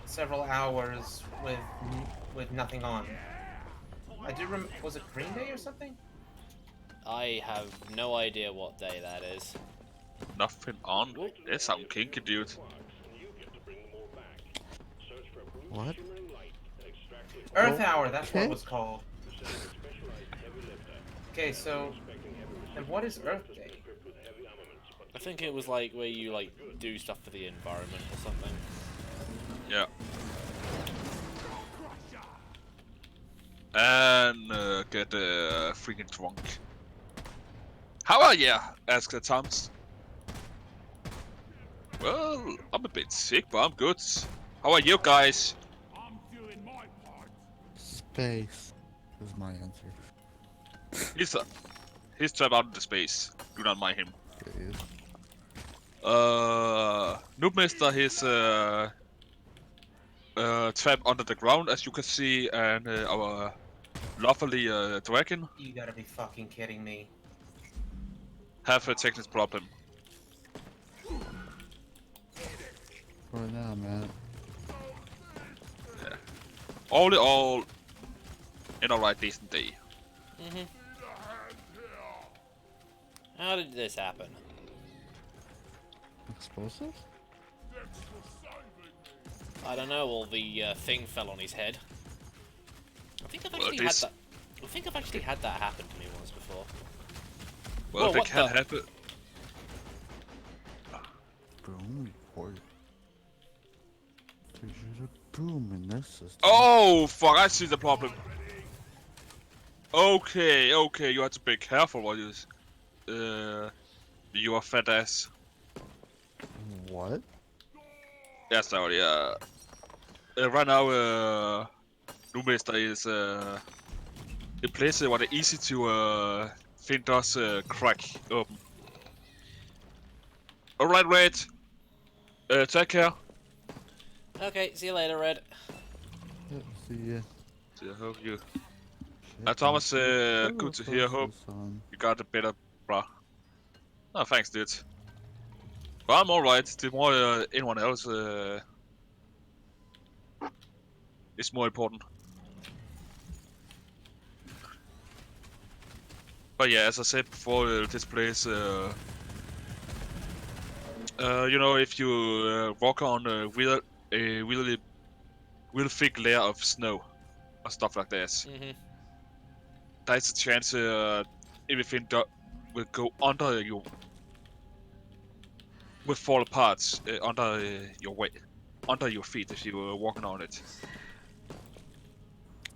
several hours with nothing on? I do was it Green Day or something? I have no idea what day that is. Nothing on. That sounds kinky, dude. What? Earth Hour, that's what okay. it was called. Okay, so and what is Earth Day? I think it was like where you like do stuff for the environment or something. Yeah. And get freaking drunk. How are ya? Asked Thomas. Well, I'm a bit sick, but I'm good. How are you guys? I'm doing my part. Space is my answer. He's trapped out into space. Do not mind him. It is. NoobMister, he's trapped under the ground, as you can see, and our lovely dragon You gotta be fucking kidding me. have a technical problem. For now, man. All in all, an alright decent day. Mhm. How did this happen? Explosives? I don't know. Well, the thing fell on his head. I think I've Well, actually this- had that. I think I've actually had that happen to me once before. Well, Whoa, they what can the- happen. Boom report. There's a boom in this system. Oh, fuck, I see the problem. Okay, okay, you have to be careful what you are fat ass. What? Yeah, sorry, right now, NoobMister is, a place where it's easy to, find us, crack open. Alright, Red. Take care. Okay, see you later, Red. Yeah, see ya. So I hope you, Shit, Thomas, I'm good to hear, hope you got a better, bruh. Oh, thanks, dude. But I'm alright. The more anyone else is more important. But yeah, as I said before, this place, you know, if you walk on a really thick layer of snow or stuff like this, Mhm. there's a chance everything will go under you, will fall apart under your weight, under your feet if you were walking on it.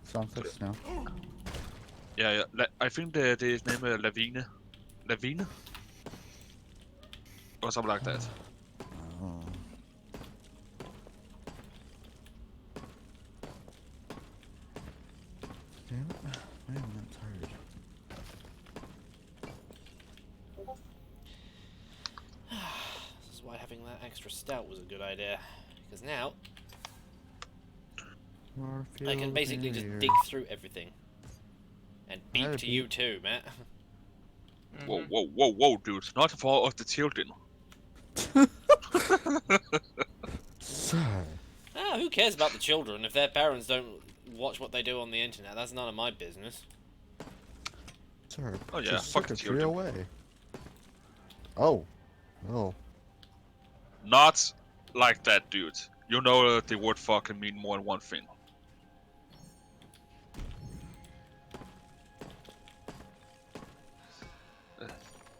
Sounds like snow. Yeah, yeah. I think the name is Lavine. Lavine? Or something like that. Oh. Damn it. Man, I'm not tired. having that extra stout was a good idea. Because now, I can basically just dig through everything. And beep to you too, Matt. Whoa, whoa, whoa, whoa, dude. Not for of the children. Sir. Ah, who cares about the children? If their parents don't watch what they do on the internet, that's none of my business. Sir, Oh put yeah, your fuck the circuitry children. away. Oh. Oh. Not like that, dude. You know the word fuck can mean more than one thing.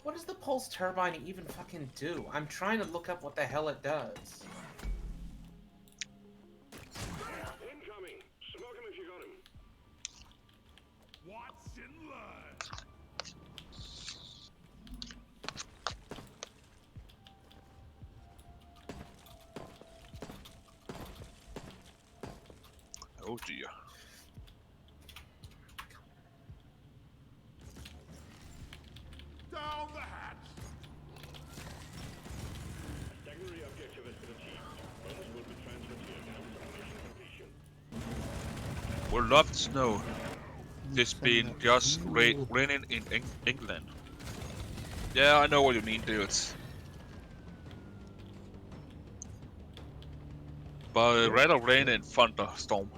What does the pulse turbine even fucking do? I'm trying to look up what the hell it does. Incoming. Smoke him if you got him. Watch and learn. Oh dear. Down the hatch. Secondary objective has been achieved. Funds will be transferred to your account on mission completion. Would love to know. This Send been that just fuel. raining in England. Yeah, I know what you mean, dude. But rather rain and thunderstorm.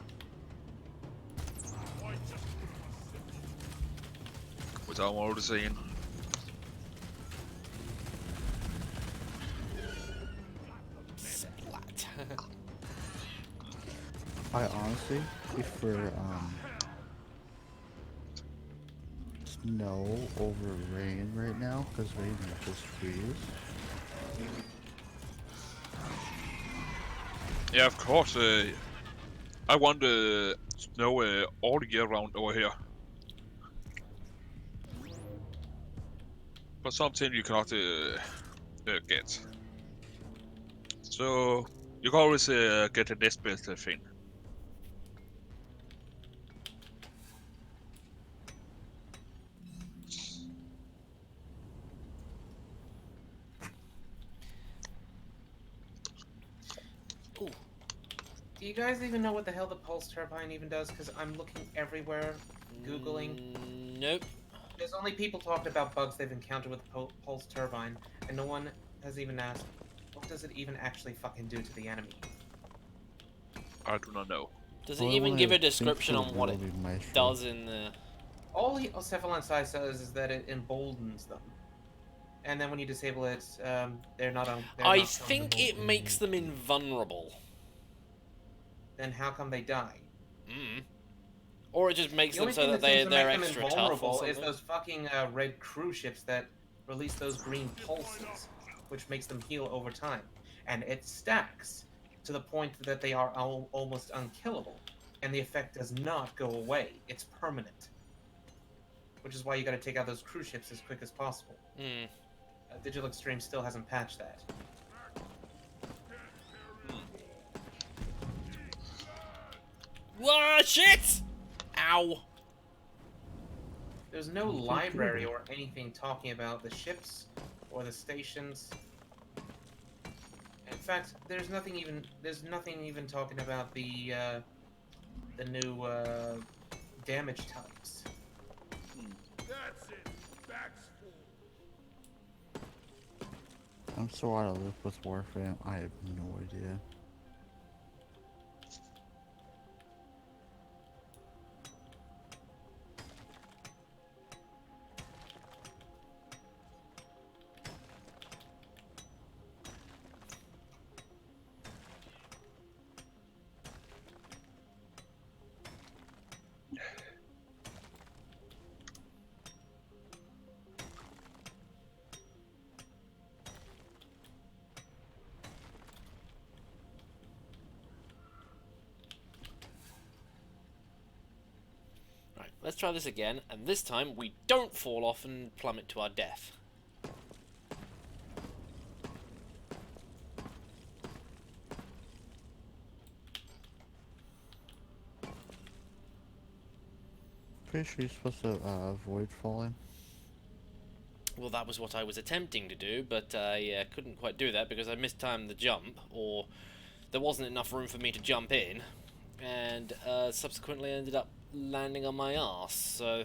Which I'm already saying. Splat. I honestly prefer snow over rain right now because rain will just freeze. Yeah, of course. I want snow all year round over here. But something you cannot get. So you can always get a nest built thing. Ooh. Do you guys even know what the hell the pulse turbine even does? Because I'm looking everywhere, Googling. Nope. There's only people talking about bugs they've encountered with the pulse turbine, and no one has even asked, what does it even actually fucking do to the enemy? I do not know. Does it Only even one give I a description think on what it will be Maestro. does in the... All Cephalon Size says is that it emboldens them. And then when you disable it, they're not on. I think it makes them invulnerable. Then how come they die? Mm. Or it just makes The them only so thing that that seems to they're make them extra tough or invulnerable is something. those fucking red cruise ships that release those green pulses, which makes them heal over time. And it stacks to the point that they are almost unkillable. And the effect does not go away. It's permanent. Which is why you gotta take out those cruise ships as quick as possible. Mm. Digital Extreme still hasn't patched that. Whoa, shit! Ow. There's no library or anything talking about the ships or the stations. In fact, there's nothing even talking about the new damage types. That's it. Back's full. I'm so out of loop with Warframe, I have no idea. Right, let's try this again, and this time we don't fall off and plummet to our death. Pretty sure you're supposed to avoid falling. Well, that was what I was attempting to do, but I couldn't quite do that because I mistimed the jump, or there wasn't enough room for me to jump in, and subsequently ended up landing on my arse, so...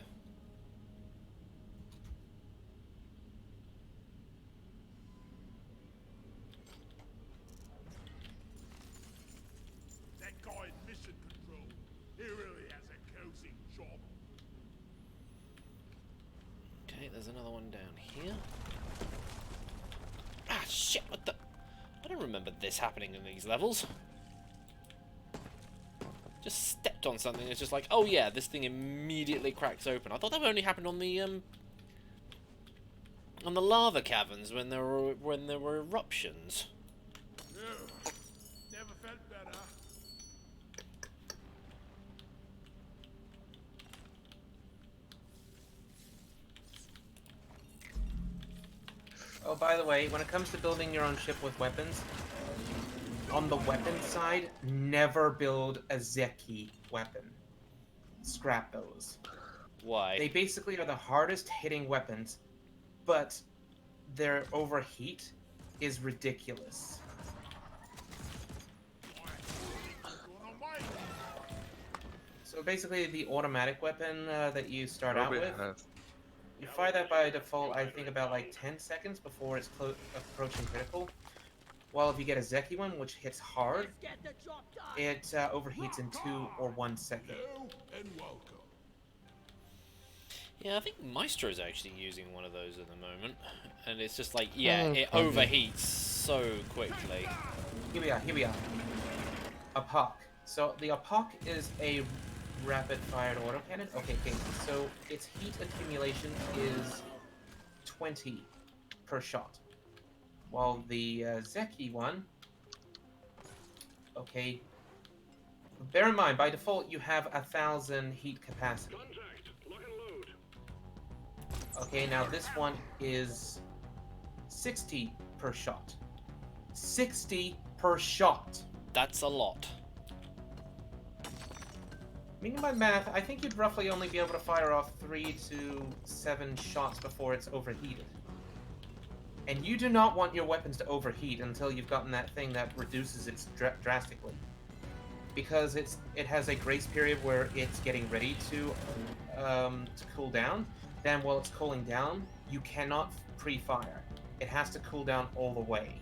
That guy in mission control, he really has a cozy job. Okay, there's another one down here. Ah, shit, what the... I don't remember this happening in these levels. Just stepped on something, it's just like, oh yeah, this thing immediately cracks open. I thought that only happened on the lava caverns when there were eruptions. Yeah, never felt better. Oh, by the way, when it comes to building your own ship with weapons, on the weapon side, never build a Zeki weapon. Scrap those. Why? They basically are the hardest hitting weapons, but their overheat is ridiculous. So basically, the automatic weapon that you start out with, you fire that by default, I think about like 10 seconds before it's approaching critical. While if you get a Zeki one, which hits hard, it overheats in 2 or 1 second. Hello and welcome. Yeah, I think Meister is actually using one of those at the moment, and it's just like, yeah, Oh, it funny. overheats so quickly. Here we are. RPing. So the RPing is a rapid-fired autocannon. Okay, so its heat accumulation is 20 per shot. While the Zeki one, okay, bear in mind, by default you have 1,000 heat capacity. Contact. Lock and load. Okay, now this one is 60 per shot. 60 per shot! That's a lot. Meaning by math, I think you'd roughly only be able to fire off 3 to 7 shots before it's overheated. And you do not want your weapons to overheat until you've gotten that thing that reduces it drastically. Because it has a grace period where it's getting ready to cool down. Then while it's cooling down, you cannot pre-fire. It has to cool down all the way.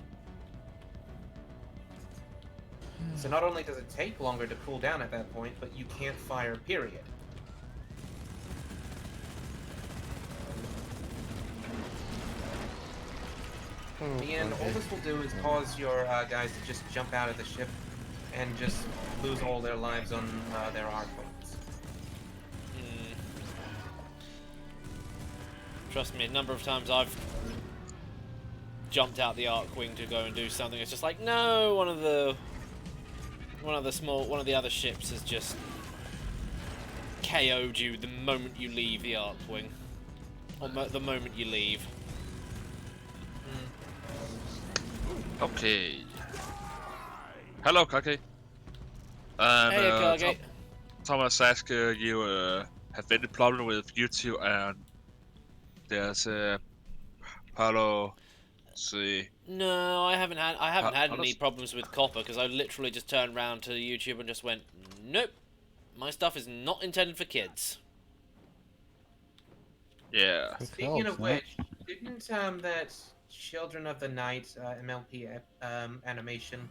So not only does it take longer to cool down at that point, but you can't fire, period. And all this will do is cause your guys to just jump out of the ship and just lose all their lives on their hardpoints. Trust me, a number of times I've jumped out the arc wing to go and do something. It's just like, no, one of the other ships has just KO'd you the moment you leave the arc wing, or the moment you leave. Okay. Hello, Kake. And Hey, Kage. Thomas asked you have any problem with YouTube and there's policy. No, I haven't had any Honest- problems with Copper because I literally just turned around to YouTube and just went, nope, my stuff is not intended for kids. Yeah. Speaking of which, didn't that Children of the Night MLP animation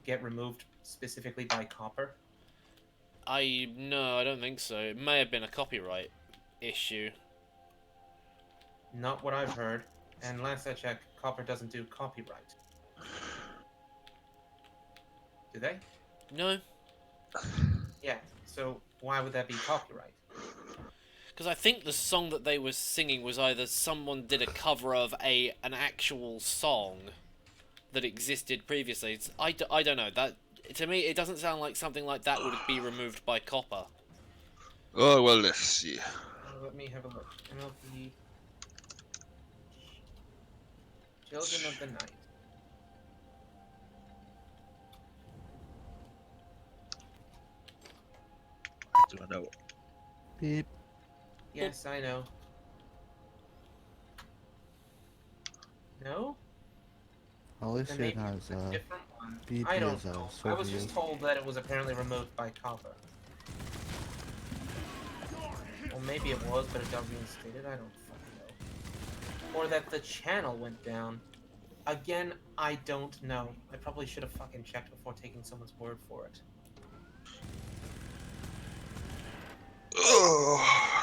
get removed specifically by Copper? No, I don't think so. It may have been a copyright issue. Not what I've heard. And last I checked, Copper doesn't do copyright. Do they? No, Yeah, so why would that be copyright? because I think the song that they were singing was either someone did a cover of an actual song that existed previously. I don't know. That, to me, it doesn't sound like something like that would be removed by Copper. Oh, well, let's see. Let me have a look. MLP... Children of the Night. I don't know. Beep. Yes, I know. No? At least Then you're maybe not it's as a different one. BP I don't as know. I was just Soviet. told that it was apparently removed by copper. Or maybe it was, but it got reinstated. I don't fucking know. Or that the channel went down. Again, I don't know. I probably should have fucking checked before taking someone's word for it.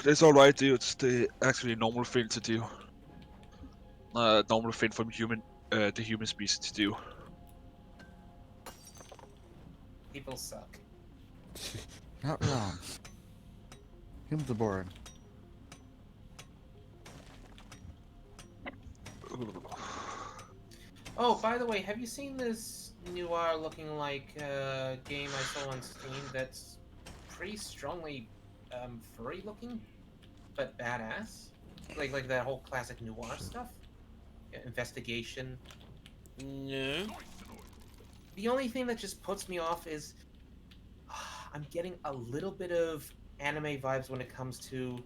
That's alright, dude. It's the actually normal thing to do. Normal thing from the human species to do. People suck. Not wrong. Humans are boring. Oh, by the way, have you seen this noir looking like game I saw on Steam that's pretty strongly furry looking, but badass? Like that whole classic noir stuff? Yeah, investigation. No. The only thing that just puts me off is I'm getting a little bit of anime vibes when it comes to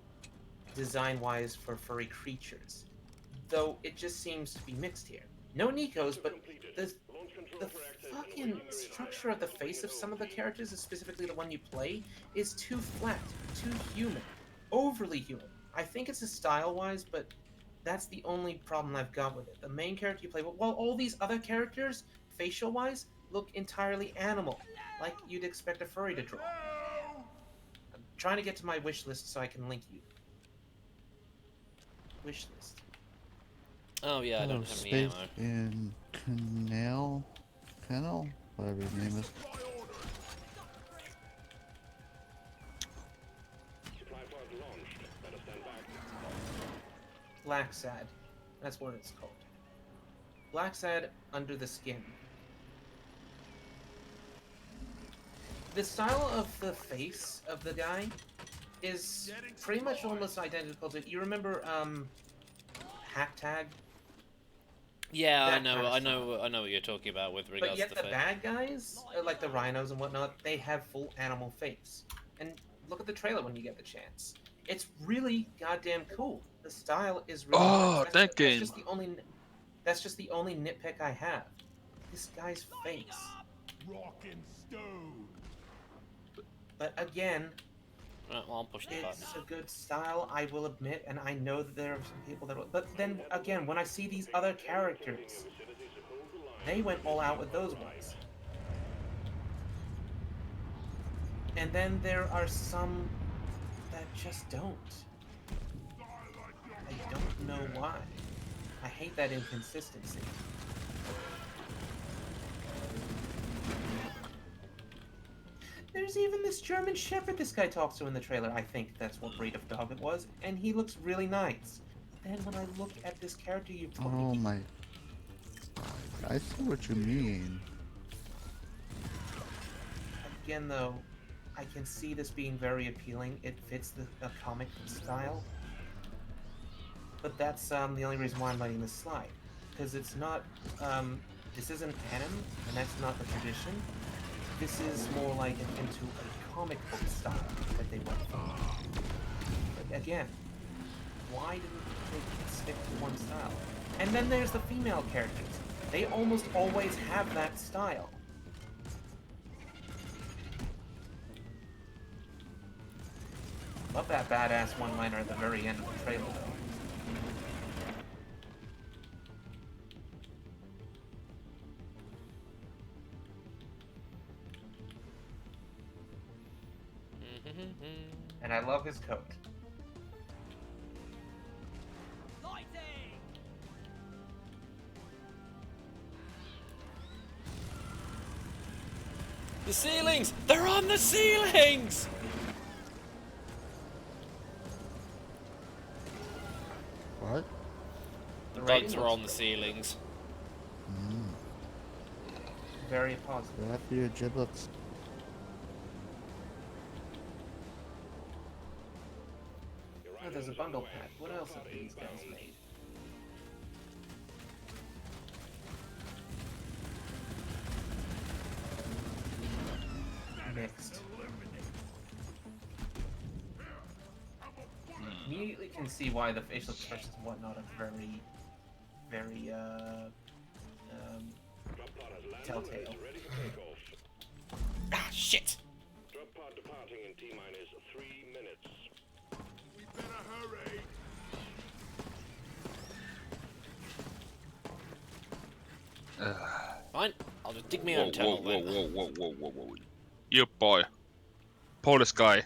design-wise for furry creatures. Though it just seems to be mixed here. No Nikos, but the fucking structure of the face of some of the characters, specifically the one you play, is too flat, too human, overly human. I think it's a style-wise, but that's the only problem I've got with it. The main character you play, while all these other characters, facial-wise, look entirely animal, like you'd expect a furry to draw. I'm trying to get to my wish list so I can link you. Wish list. Oh yeah, I don't have any Space ammo. in Canal? Whatever his name is. Supply pod launched. Better stand back. Black Sad. That's what it's called. Black Sad under the skin. The style of the face of the guy is pretty much almost identical to... You remember, Hack Tag? Yeah, That kind of I know what you're talking about with regards But yet to the bad guys, like the rhinos and whatnot, they have full animal face. And look at the trailer when you get the chance. It's really goddamn cool. The style is really Oh, nice. that game. That's just the only nitpick I have. This guy's face. Rock and stone. But again, Right, well, I'll push the it's button. a good style, I will admit, and I know that there are some people that will... But then, again, when I see these other characters, they went all out with those ones. And then there are some that just don't. I don't know why. I hate that inconsistency. There's even this German Shepherd this guy talks to in the trailer. I think that's what breed of dog it was, and he looks really nice. Then when I look at this character you've told Oh me... my... I see what you mean. Again, though, I can see this being very appealing. It fits the comic style. But that's the only reason why I'm letting this slide. Because it's not... this isn't canon, and that's not the tradition. This is more like into a comic book style that they went for. But again, why didn't they stick to one style? And then there's the female characters. They almost always have that style. Love that badass one-liner at the very end of the trailer, though. And I love his coat. The ceilings! They're on the ceilings! What? The rating bugs are looks on the ceilings. very positive. Go after your giblets. Oh, there's a bundle pack. What else have these guys made? Mixed. Immediately can see why the facial expressions and whatnot are very, very Drop pod has landed and telltale. is ready for takeoff. Ah, shit! Drop pod departing in T-minus 3 minutes. We better hurry. Fine, I'll just dig me Whoa, own tunnel whoa, then. whoa, whoa, whoa, whoa, whoa, whoa. You boy. Polish guy.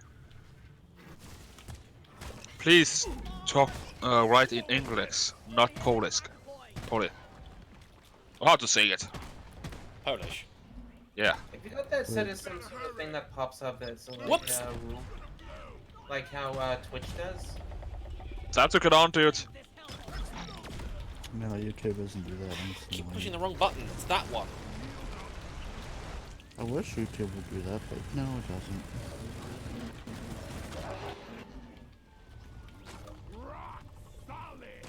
Please talk right in English, not Polish. Polish. How to say it? Polish. Yeah. If you got that set as some sort of thing that pops up that's like Whoops. rule, like how Twitch does. Time to get on to it. No, YouTube doesn't do that Keep instantly. pushing the wrong button. It's that one. I wish YouTube would do that, but no, it doesn't. Rock solid.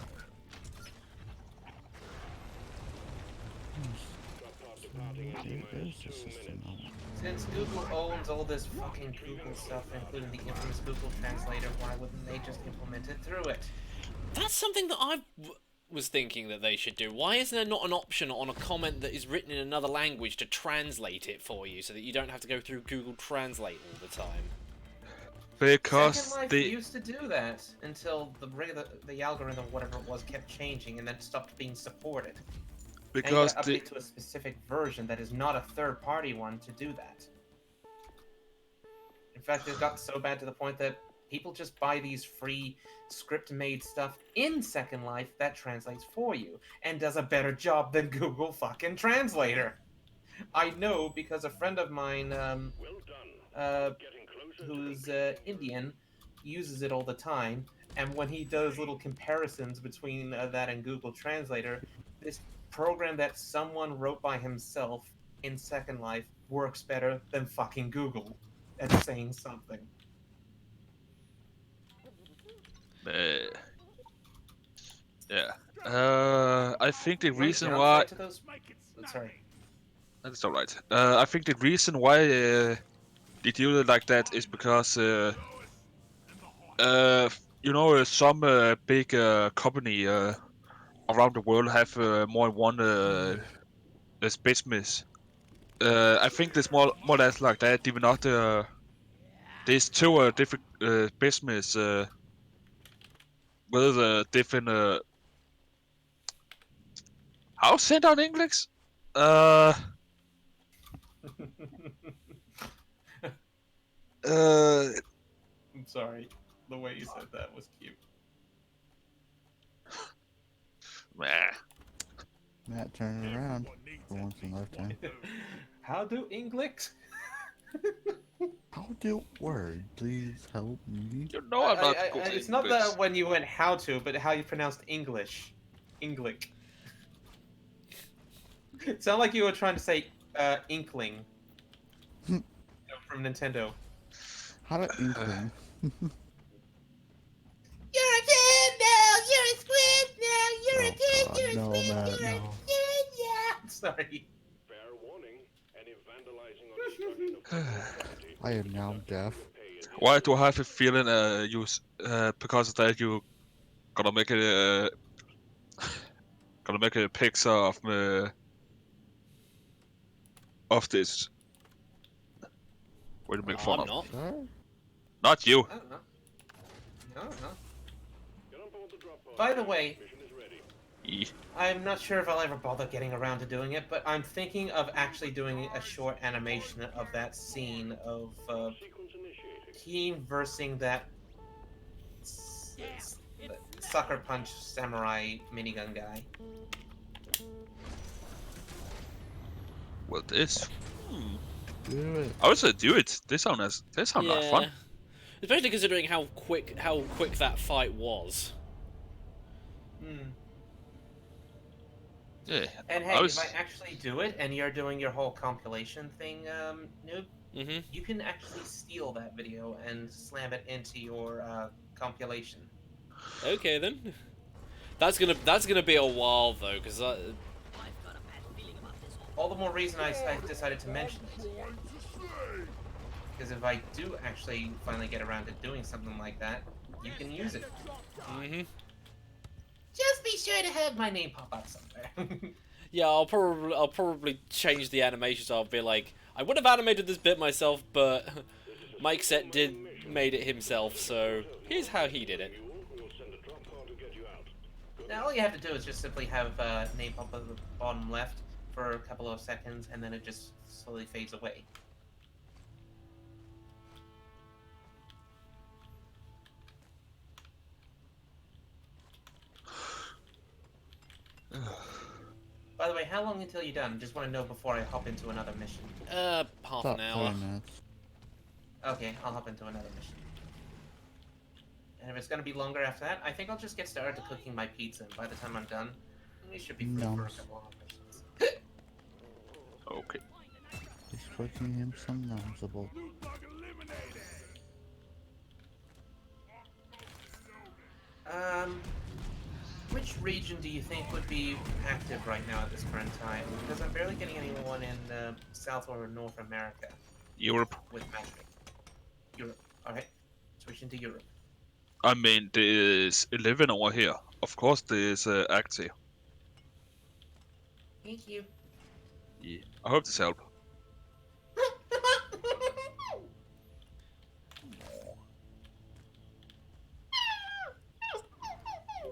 Drop pod departing in There's T-minus the 2 system. minutes. Since Google owns all this fucking Google stuff, including the infamous Google Translator, why wouldn't they just implement it through it? That's something that I was thinking that they should do. Why isn't there not an option on a comment that is written in another language to translate it for you, so that you don't have to go through Google Translate all the time? Because Second Life they used to do that until the algorithm, whatever it was, kept changing and then stopped being supported. because and you they gotta update to a specific version that is not a third-party one to do that. In fact, it got so bad to the point that people just buy these free script-made stuff in Second Life that translates for you and does a better job than Google fucking Translator. I know because a friend of mine, Well done. Getting closer who's Indian, uses it all the time, and when he does little comparisons between that and Google Translator, this program that someone wrote by himself in Second Life works better than fucking Google at saying something. yeah. I think the Right, reason downside why to those... Sorry. that's all right. I think the reason why they do it like that is because you know some big company around the world have more than one business. I think it's more or less like that. They will not. There's two different business with different. How send out English? Uh. I'm sorry. The way you said that was cute. Meh. Matt, turn it around for once in a lifetime. How do English? How do word? Please help me. You know I'm not good at It's not English. that when you went how to, but how you pronounced English. English. It sounded like you were trying to say Inkling. From Nintendo. How to inkling? You're a kid now! You're a squid now! You're a Oh, kid! God, You're a no, squid! Matt, You're a no. kid! Yeah! Sorry. fair warning. Any vandalizing or destruction of property I am now deaf. pay in Why do I have a feeling because of that you gonna make a picture of this? What do you make fun I'm of? not. Sure? Not you. I don't know. I don't know. Get on board the drop pod. By the way, Mission is ready. I'm not sure if I'll ever bother getting around to doing it, but I'm thinking of actually doing a short animation of that scene of Sequence initiated. Keen versing that sucker punch samurai minigun guy. Well, this. Do it. I would say do it. This sound like fun. Especially considering how quick that fight was. Hmm. Yeah. And hey, if I actually do it, and you're doing your whole compilation thing, Noob, Mm-hmm. you can actually steal that video and slam it into your compilation. Okay then. That's gonna be a while though, because All the more reason I decided to mention it. Because if I do actually finally get around to doing something like that, you can use it. mm-hmm. Just be sure to have my name pop up somewhere. Yeah, I'll probably change the animations. I'll be like, I would have animated this bit myself, but Mike Set made it himself, so here's how he did it. We'll send a drop car to get you out. Now all you have to do is just simply have name pop up at the bottom left for a couple of seconds, and then it just slowly fades away. By the way, how long until you're done? Just want to know before I hop into another mission. Half About an hour. 30 minutes. Okay, I'll hop into another mission. And if it's gonna be longer after that, I think I'll just get started to cooking my pizza, and by the time I'm done, we should be free for a Nums. couple of missions. Okay. He's cooking him some nonsable. Loot bug eliminated. Which region do you think would be active right now at this current time? Because I'm barely getting anyone in South or North America Europe. with matchmaking. Europe. Alright. Switching to Europe. I mean, there's 11 over here. Of course, there's active. Thank you. Yeah. I hope this helps.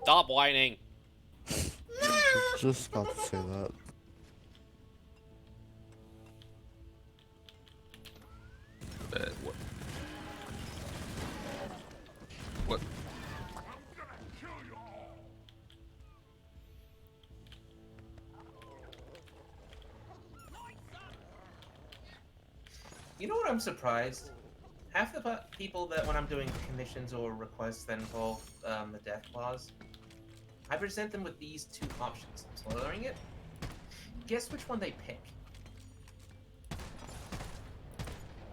Stop whining. Just about to say that. What? What? You know what, I'm surprised? Half the people that when I'm doing commissions or requests that involve the death clause, I present them with these two options. Spoiling it? Guess which one they pick?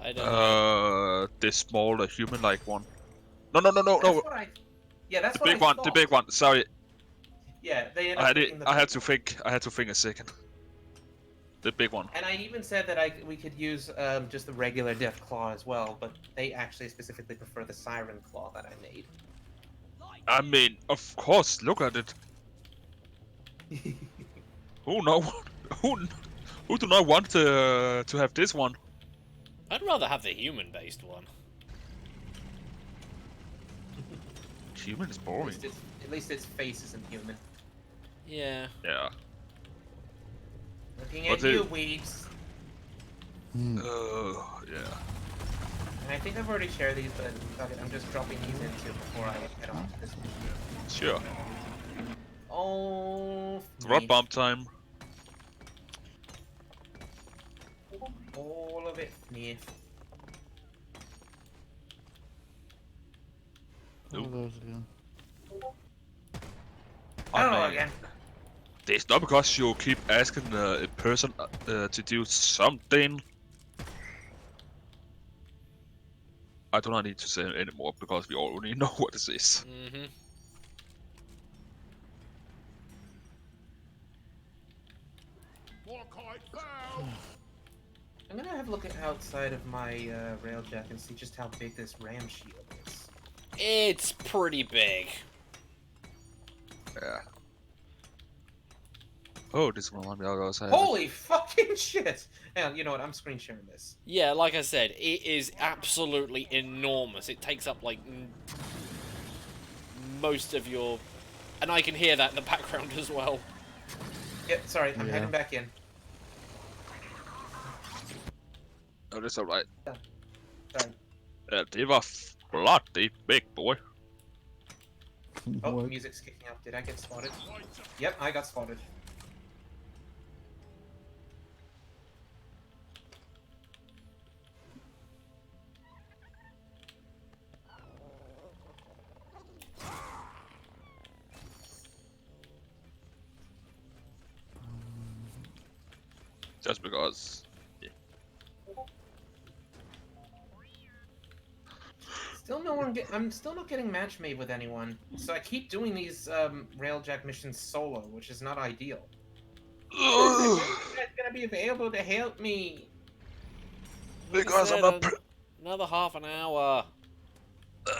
I don't know. The smaller human-like one. No, no, no, no, That's no. what I... Yeah, that's The what big I one. thought. The big one. Sorry, Yeah, they end I up had picking it. the I had big to one. think. I had to think a second. The big one. And I even said that we could use just the regular death claw as well, but they actually specifically prefer the siren claw that I made. I mean, of course. Look at it. Who no? Who do not want to have this one? I'd rather have the human-based one. Human is boring. At least its face isn't human. Yeah. Yeah. Looking What's at you, it? weebs. Hmm. Yeah. And I think I've already shared these, but fuck it, I'm just dropping these in too before I head on to this one. Sure. Oh, Rod me. bomb time. All of it, me. What are those again? I don't know mean, again. it's not because you keep asking a person to do something. I do not need to say it anymore because we already know what this is. Mm-hmm. More kite foul. I'm gonna have a look at outside of my railjack and see just how big this ram shield is. It's pretty big. Yeah. Oh, this one on the other side. Holy fucking shit! Hang on, you know what? I'm screen sharing this. Yeah, like I said, it is absolutely enormous. It takes up, like, most of your... And I can hear that in the background as well. Yeah, sorry, I'm Yeah. heading back in. Oh, that's alright. Sorry. Det var bloody big, boy. Oh, What? music's kicking up. Did I get spotted? Yep, I got spotted. Just because. Still no one I'm still not getting match made with anyone. So I keep doing these railjack missions solo, which is not ideal. Who's gonna be available to help me? Because Said I'm not. Another half an hour.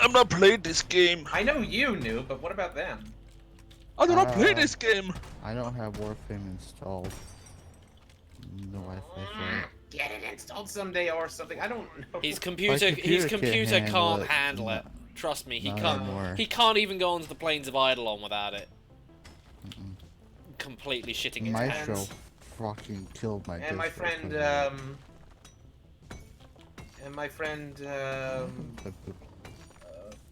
I'm not playing this game. I know you knew, but what about them? I do not play this game. I don't have Warframe installed. No Wi-Fi for it. Get it installed someday or something. I don't know. His computer can't handle it. Trust me, he Not can't. anymore. He can't even go onto the plains of Eidolon without it. Mm-mm. Completely shitting his Maestro pants. fucking killed my And my Discord friend,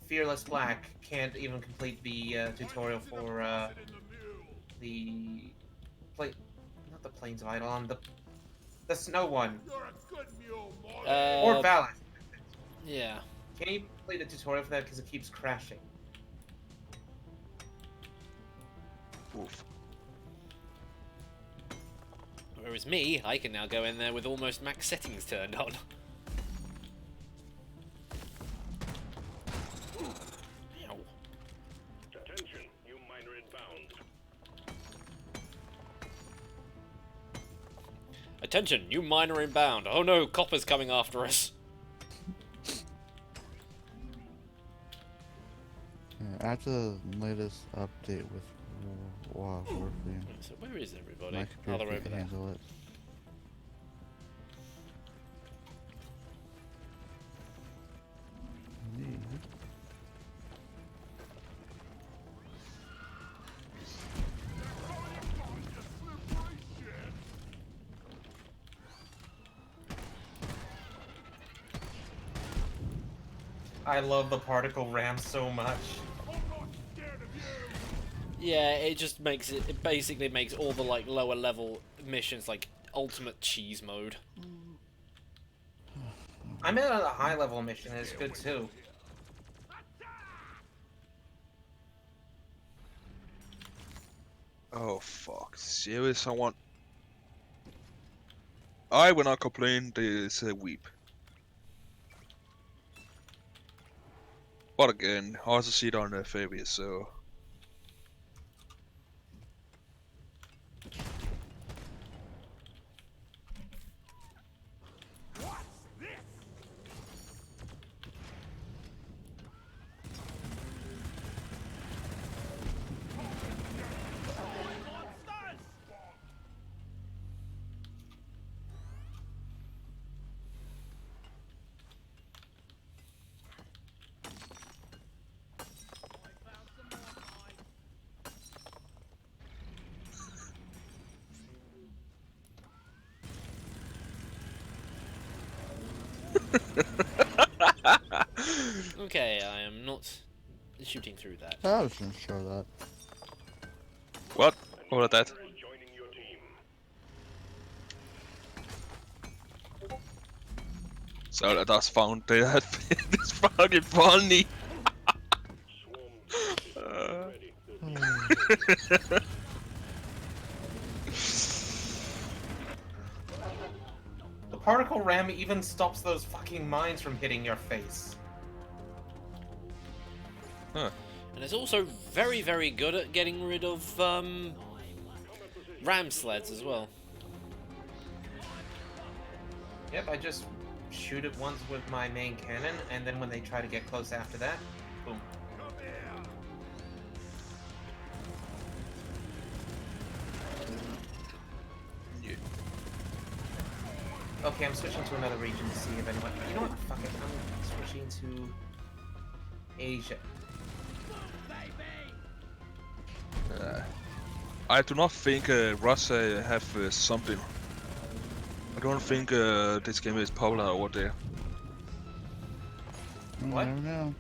Fearless Black can't even complete the tutorial for not the Plains of Eidolon, the snow one, You're a good mule, boy. or Valak. Yeah. Can you play the tutorial for that because it keeps crashing? Oof. Whereas me, I can now go in there with almost max settings turned on. Ow. Attention, new miner inbound. Attention, new miner inbound. Oh no, Copper's coming after us. Yeah, after the latest update with Warframe, So where is everybody? my Oh, computer they're over can't there. handle it. I love the particle ram so much. Yeah, it just makes it. It basically makes all the like lower level missions like ultimate cheese mode. I'm in a high level mission. It's good too. Oh fuck! Serious? Someone? I will not complain. There's a weep. But again, I also see it on the Fabius, so. Okay, I am not shooting through that. I was gonna show that. What? What was that? Joining your team. So that I found that it's fucking funny. The particle ram even stops those fucking mines from hitting your face. Huh. And it's also very, very good at getting rid of ram sleds as well. Yep, I just shoot it once with my main cannon, and then when they try to get close after that, boom. Yeah. Okay, I'm switching to another region to see if anyone. You know what? Fuck it. I'm switching to Asia. I do not think Russia have something. I don't think this game is popular over there. What? I don't know.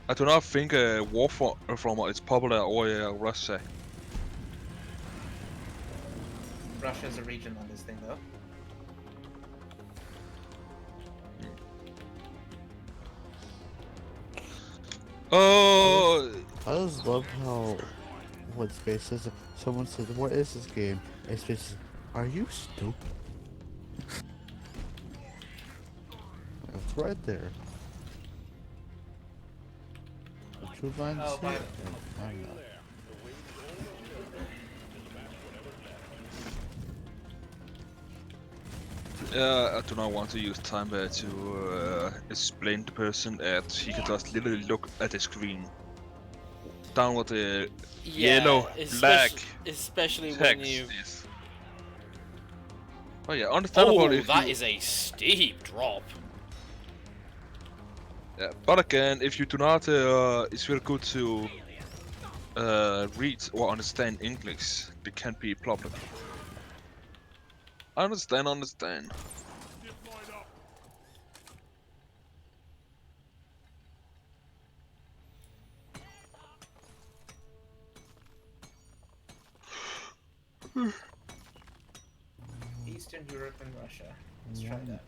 I do not think Warframe is popular over Russia. Russia's a region on this thing, though. Oh, I just love how when Space says, someone says, "What is this game?" And Space says, "Are you stupid?" It's right there. The true line Oh, is my- here. I'm not. yeah, I do not want to use time to explain the person that he can just literally look at the screen. down with the Yeah, yellow, black especially when text you. is. Oh yeah, understandable Oh, if that you. is a steep drop. Yeah, but again, if you do not, it's very good to read or understand English. It can be a problem. Understand. Zip line up. Eastern Europe and Russia. Let's try that.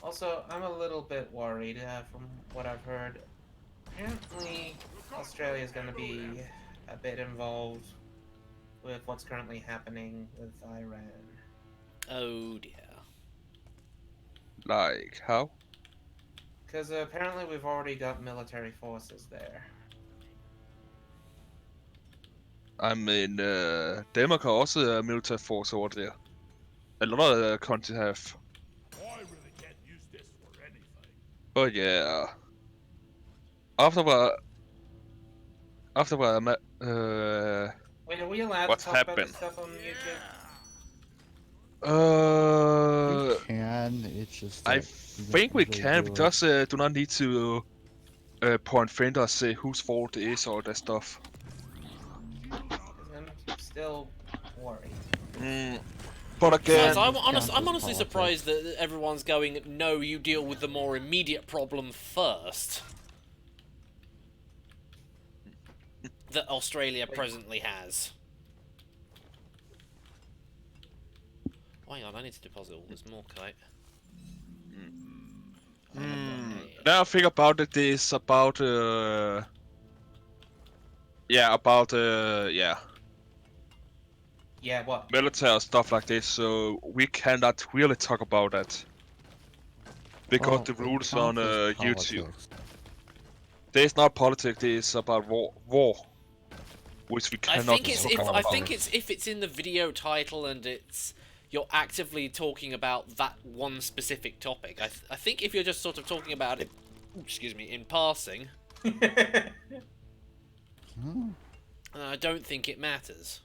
Also, I'm a little bit worried from what I've heard. Apparently, Australia is going to be a bit involved with what's currently happening with Iran. Oh dear. Like how? Because apparently we've already got military forces there. I mean, Denmark har også military force over there. A lot of countries have. I really can't use this for anything. But yeah, after Wait, are we allowed what's to talk about this happened? stuff on YouTube? We Uh, can, it's just I that we don't think we usually can. We do it. just do not need to point fingers, say whose fault it is, all that stuff. 'Cause I'm still worried. But again, Besides, I'm honestly surprised that everyone's going, no, you deal with the more immediate problem first. That Australia presently has. Oh, hang on, I need to deposit all this more kite. now I think about it is about yeah, Yeah, what? military stuff like this. So we cannot really talk about that because Well, the it rules on counts as YouTube. politics. There's not politics. It's about war, which we I cannot think it's talk if about. I think it's if it's in the video title and it's you're actively talking about that one specific topic. I think if you're just sort of talking about it, excuse me, in passing, I don't think it matters.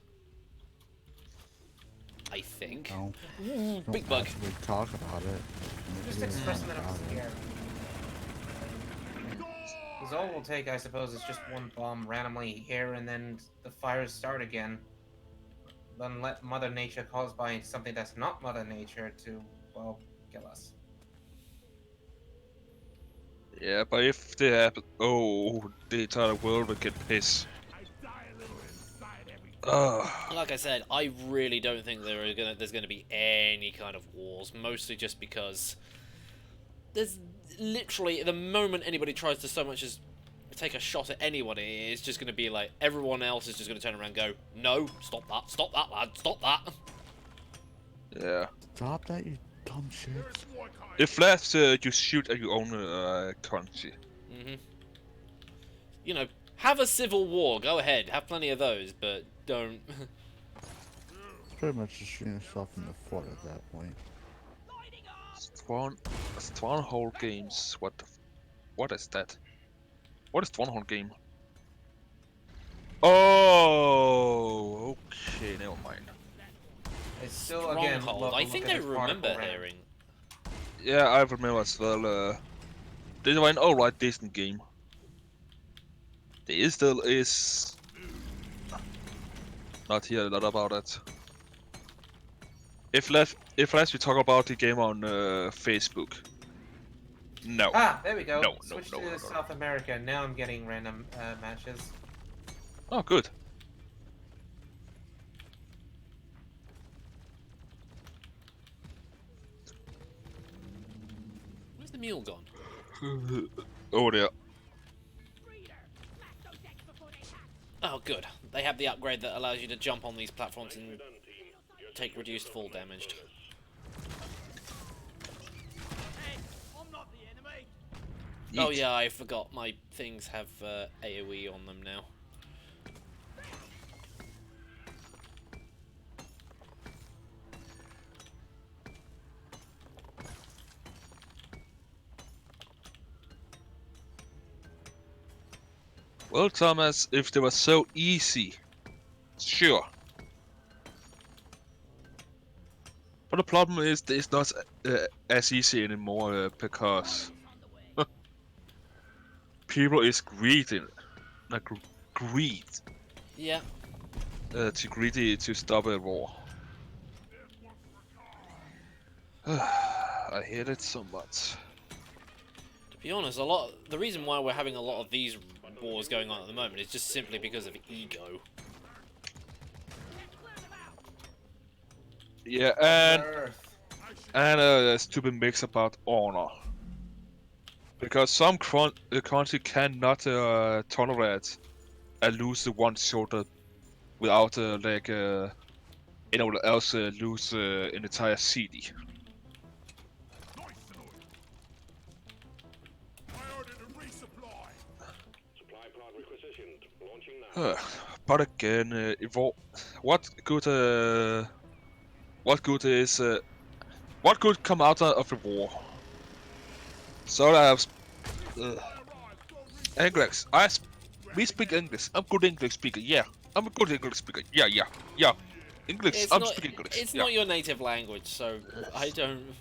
I think. No, Big don't bug. actively talk about it. Just expressing that I'm scared. Because all it will take, I suppose, is just one bomb randomly here, and then the fires start again. Then let Mother Nature caused by something that's not Mother Nature to, well, kill us. Yeah, but if they happen, oh, the entire world would get pissed. I die a little inside every Like I said, I really don't think there's gonna be any kind of wars. Mostly just because there's literally the moment anybody tries to so much as take a shot at anybody, it's just gonna be like everyone else is just gonna turn around and go, no, stop that, lad, stop that. Yeah. Stop that, you dumb shit. If left, you shoot at your own country. You know, have a civil war, go ahead, have plenty of those, but don't. It's pretty much just shooting yourself in the foot at that point. Stronghold games. What is that? What is Stronghold game? Oh, okay, never mind. It's still, again, Stronghold. I think I remember hearing. Yeah, I remember as well. This was an alright decent game. There still is not hear a lot about it. If last we talk about the game on Facebook. No. Ah, there we go. No, Switch no, to no, no. South America. Now I'm getting random matches. Oh, good. Where's the mule gone? Oh dear. Oh, good. They have the upgrade that allows you to jump on these platforms and take reduced fall damage. Oh yeah, I forgot. My things have AoE on them now. Well, Thomas, if they were so easy, sure. But the problem is that it's not as easy anymore because people is greedy, like greed, Yeah. too greedy to stop a war. I hate it so much. To be honest, the reason why we're having a lot of these wars going on at the moment is just simply because of ego. Yeah, and a stupid mix about honor. Because some country cannot tolerate a lose one shoulder without anyone else lose an entire city. I ordered a resupply. Supply pod requisitioned. Launching now. But again, what good come out of the war? So I have English. We speak English. I'm good English speaker. Yeah, I'm a good English speaker. Yeah. English. I'm speaking English. It's yeah. not your native language, so I don't.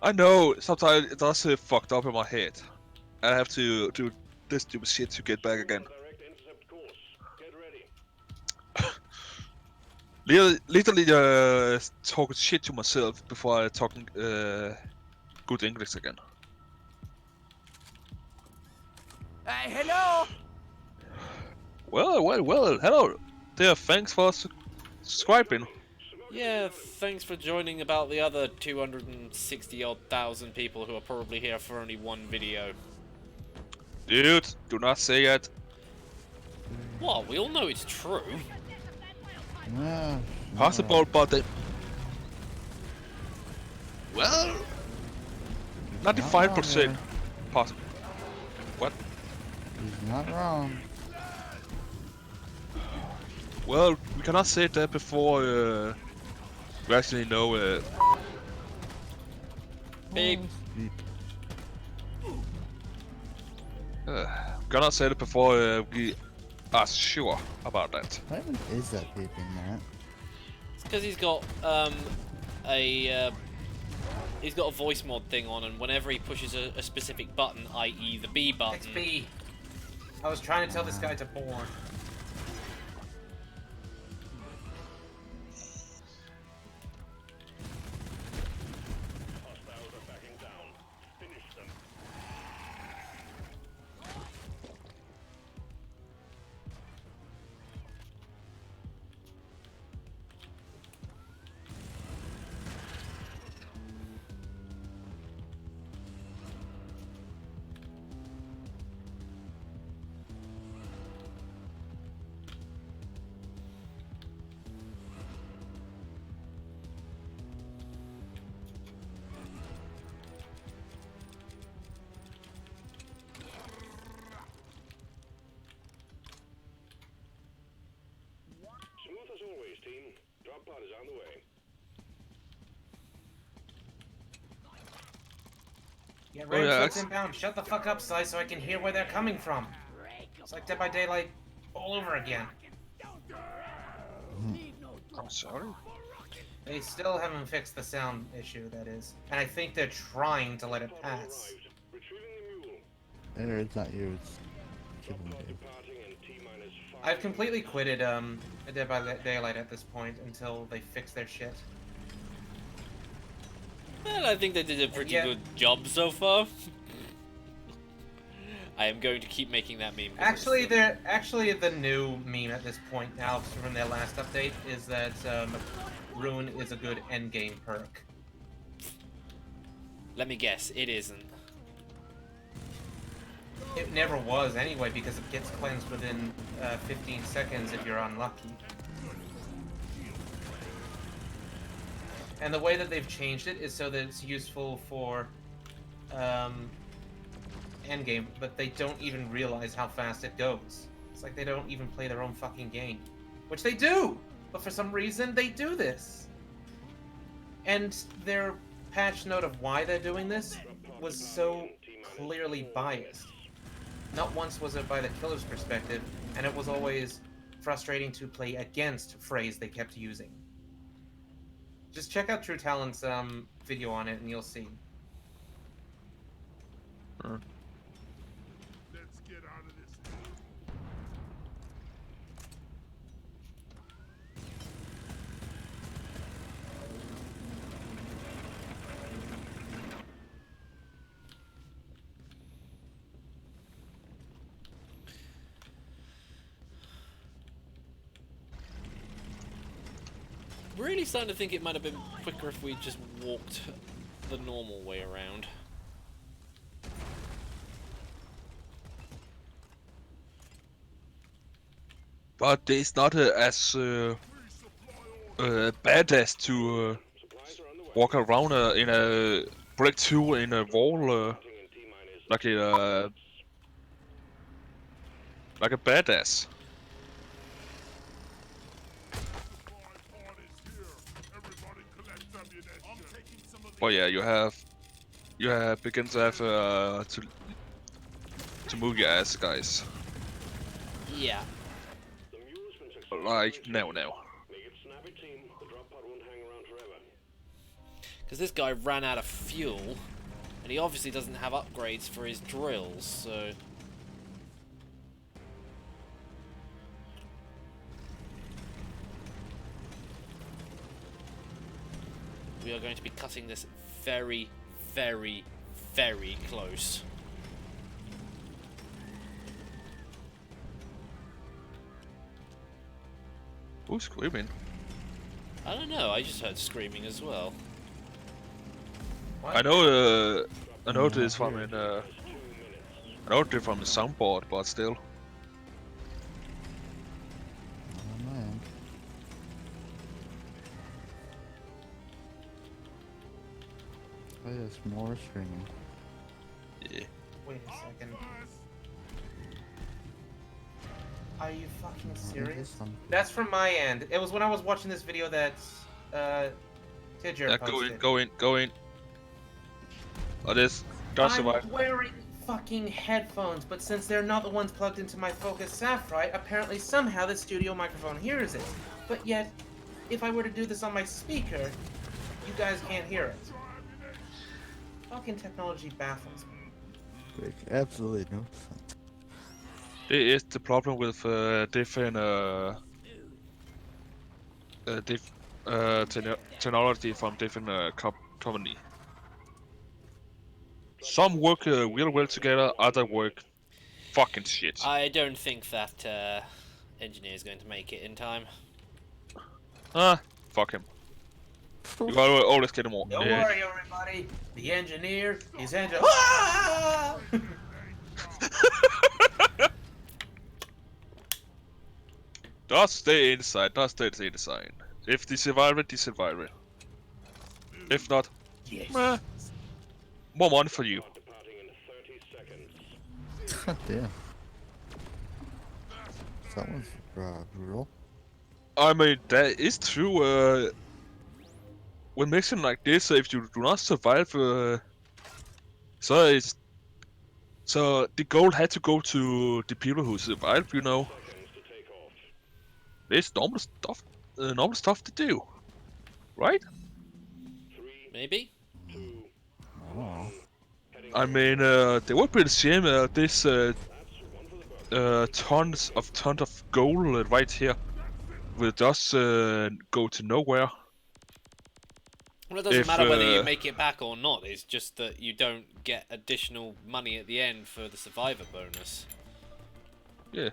I know. Sometimes it does fucked up in my head. I have to do this stupid shit to get back again. Direct intercept course. Get ready. Literally, talking shit to myself before I talking good English again. Hey, hello. Well. Hello there. Thanks for subscribing. Yeah, thanks for joining about the other 260-odd thousand people who are probably here for only one video. Dude, do not say it. What? We all know it's true. Yeah. Possible, but well, 95% possible. What? He's not wrong. Well, we cannot say that before we actually know. Big. We cannot say it before we are sure about that. What even is that beeping, Matt? It's because he's got he's got a voice mod thing on, and whenever he pushes a specific button, i.e. the B button. XP. I was trying to tell this guy to board. Hostiles are backing down. Finish them. Smooth as always, team. Drop pod is on the way. Get ready, yeah, folks inbound. Shut the fuck up, Sly, so I can hear where they're coming from. It's like Dead by Daylight all over again. I'm sorry. They still haven't fixed the sound issue, that is. And I think they're trying to let it pass. Retrieving the mule. There, it's not you. It's Chicken Dave. Departing in T-minus 5. I've completely quitted Dead by Daylight at this point until they fix their shit. Well, I think they did a pretty Yeah. good job so far. I am going to keep making that meme. 'cause it's Actually the new meme at this point now from their last update is that Ruin is a good endgame perk. Let me guess, it isn't. It never was anyway because it gets cleansed within 15 seconds if you're unlucky. And the way that they've changed it is so that it's useful for endgame, but they don't even realize how fast it goes. It's like they don't even play their own fucking game. Which they do! But for some reason, they do this. And their patch note of why they're doing this was so clearly biased. Not once was it by the killer's perspective, and it was always frustrating to play against phrase they kept using. Just check out True Talent's video on it and you'll see. Let's get out of this. Really starting to think it might have been quicker if we just walked the normal way around. But it's not as badass to walk around in a breakthrough in a wall like a badass. But yeah, you begin to have to move your ass, guys. Yeah. Like now. Make it snappy, team. The drop pod won't hang around forever. Because this guy ran out of fuel, and he obviously doesn't have upgrades for his drills, so... We are going to be cutting this very, very, very close. Who's screaming? I don't know, I just heard screaming as well. What? I know this from I know it from the soundboard, but still. Oh man. Oh, there's more screaming. Yeah. Wait a second. Are you fucking Is serious? this something? That's from my end. It was when I was watching this video that Tidger Yeah, posted. go in. Oh, this does survive. I'm wearing fucking headphones, but since they're not the ones plugged into my Focus Sapphire, apparently somehow the studio microphone hears it. But yet, if I were to do this on my speaker, you guys can't hear it. Fucking technology baffles me. Makes absolutely no sense. It is the problem with different technology from different company. Some work real well together, other work fucking shit. I don't think that engineer is going to make it in time. Ah, fuck him. You gotta always get him all. Don't Yeah. worry, everybody. The engineer is Ah! Just stay inside, just stay inside. If they survive it, they survive it. If not, Yes. meh. More money for you. Departing in 30 seconds. God damn. That one's brutal. I mean, that is true. When mission like this, if you do not survive, so the goal had to go to the people who survived. You know, Seconds to take off. it's normal stuff to do, right? 3, Maybe? 2, Oh. heading I mean, they would be the same. This that's one for the books. tons of gold right here will just go to nowhere. Well, it doesn't If, matter whether you make it back or not, it's just that you don't get additional money at the end for the survivor bonus. Yeah.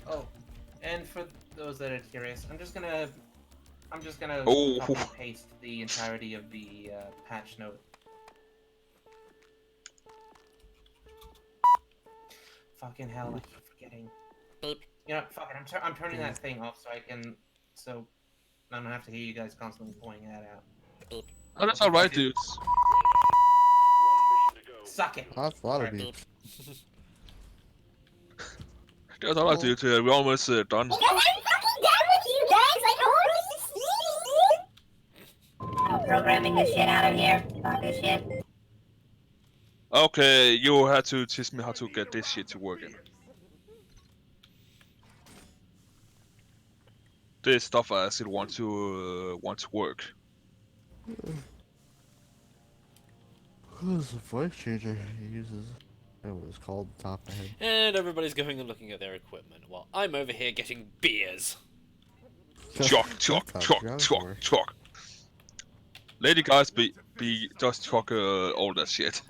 Oh, and for those that are curious, I'm just gonna Oh. copy and paste the entirety of the patch note. Fucking hell, I keep forgetting. Beep. You know, fuck it, I'm turning that thing off so I don't have to hear you guys constantly pointing that out. Oh, that's alright, dudes. One mission to go. Suck it! That's a lot of Alright. beeps. That's alright, dudes. We're almost done. Because I'm fucking done with you guys. Like, I want to see. I'm programming this shit out of here. Fuck this shit. Okay, you had to teach me how to get this shit to work in. This stuff I still want to work. Who's the voice changer he uses? That was called top of my head. And everybody's going and looking at their equipment while I'm over here getting beers. Chuck, That's chuck, how chuck, drugs chuck, work. chuck. Lady guys, be just chuck all that shit.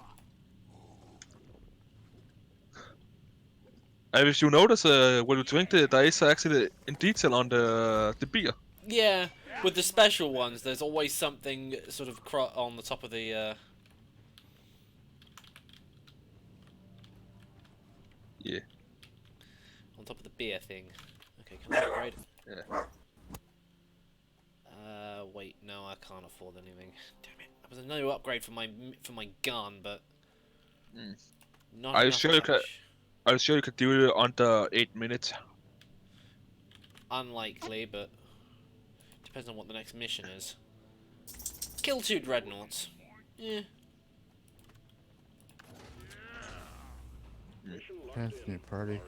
And if you notice, when you drink it, there is actually in detail on the beer. Yeah, with the special ones, there's always something sort of on the top of the. Yeah. On top of the beer thing. Okay, can I upgrade? Yeah. Wait, no, I can't afford anything. Damn it! That was a no upgrade for my gun, but not Are you enough sure you can? cash. Are you sure you can do it under 8 minutes? Unlikely, but depends on what the next mission is. Kill 2 dreadnoughts. Yeah. That's new party.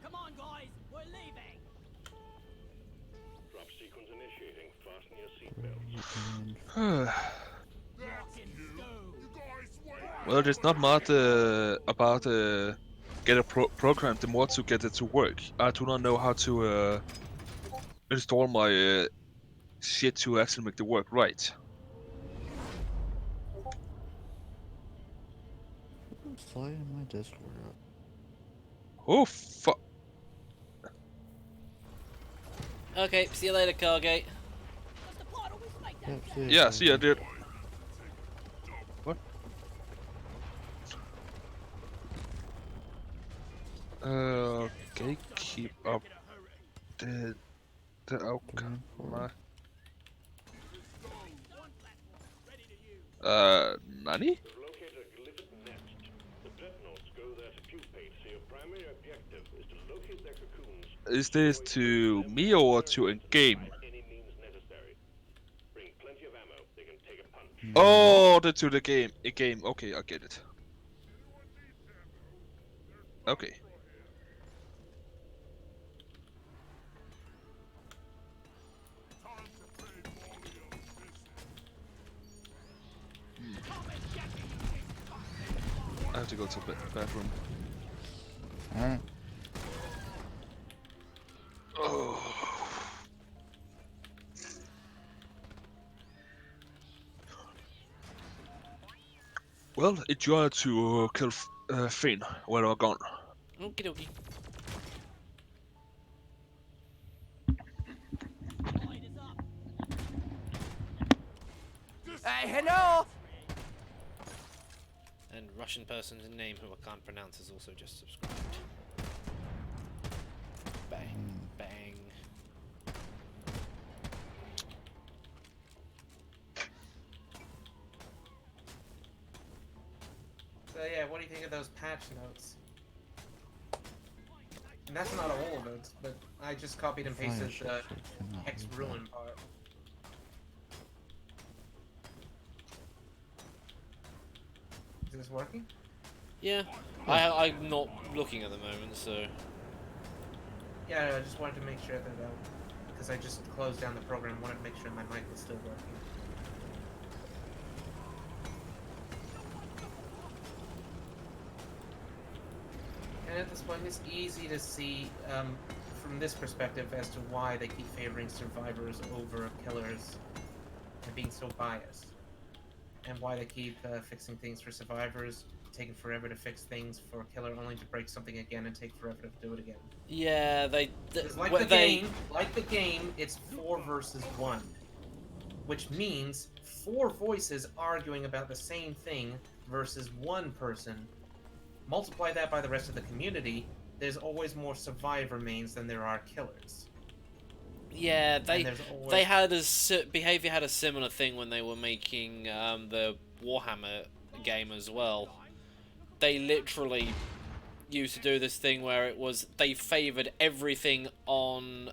Come on, guys, we're leaving. Drop sequence initiating. Fasten your seatbelts. Well, there's not much about get a program the more to get it to work. I do not know how to install my shit to actually make the work right. Sliding my Discord up. Oh fuck! Okay, see you later, Cargate. Does the plot always make that Yep, sense? Yeah, see, I did. What? Okay, keep up the outcome. Nani? Locate a glyphid nest. The dreadnoughts go there to pupate, so your primary objective is to locate their cocoons. Is this to me or to in game? By any means necessary. Bring plenty of ammo. They can take a punch. Oh, to the game. A game. Okay, I get it. Okay. I have to go to the bathroom. Alright. Oh. Well, it's your to kill Finn when I'm gone. Okie dokie. Hey, hello! And Russian person's name who I can't pronounce is also just subscribed. Bang, bang. So yeah, what do you think of those patch notes? And that's not all of it, but I just copied and pasted the Hex Ruin part. Is this working? Yeah, I'm not looking at the moment, so. Yeah, I just wanted to make sure that, because I just closed down the program, wanted to make sure my mic was still working. And at this point, it's easy to see from this perspective as to why they keep favoring survivors over killers and being so biased. And why they keep fixing things for survivors, taking forever to fix things for a killer, only to break something again and take forever to do it again. Yeah, It's like the game, it's 4 versus 1. Which means 4 voices arguing about the same thing versus 1 person. Multiply that by the rest of the community, there's always more survivor mains than there are killers. Yeah, Behavior had a similar thing when they were making the Warhammer game as well. They literally used to do this thing where it was they favoured everything on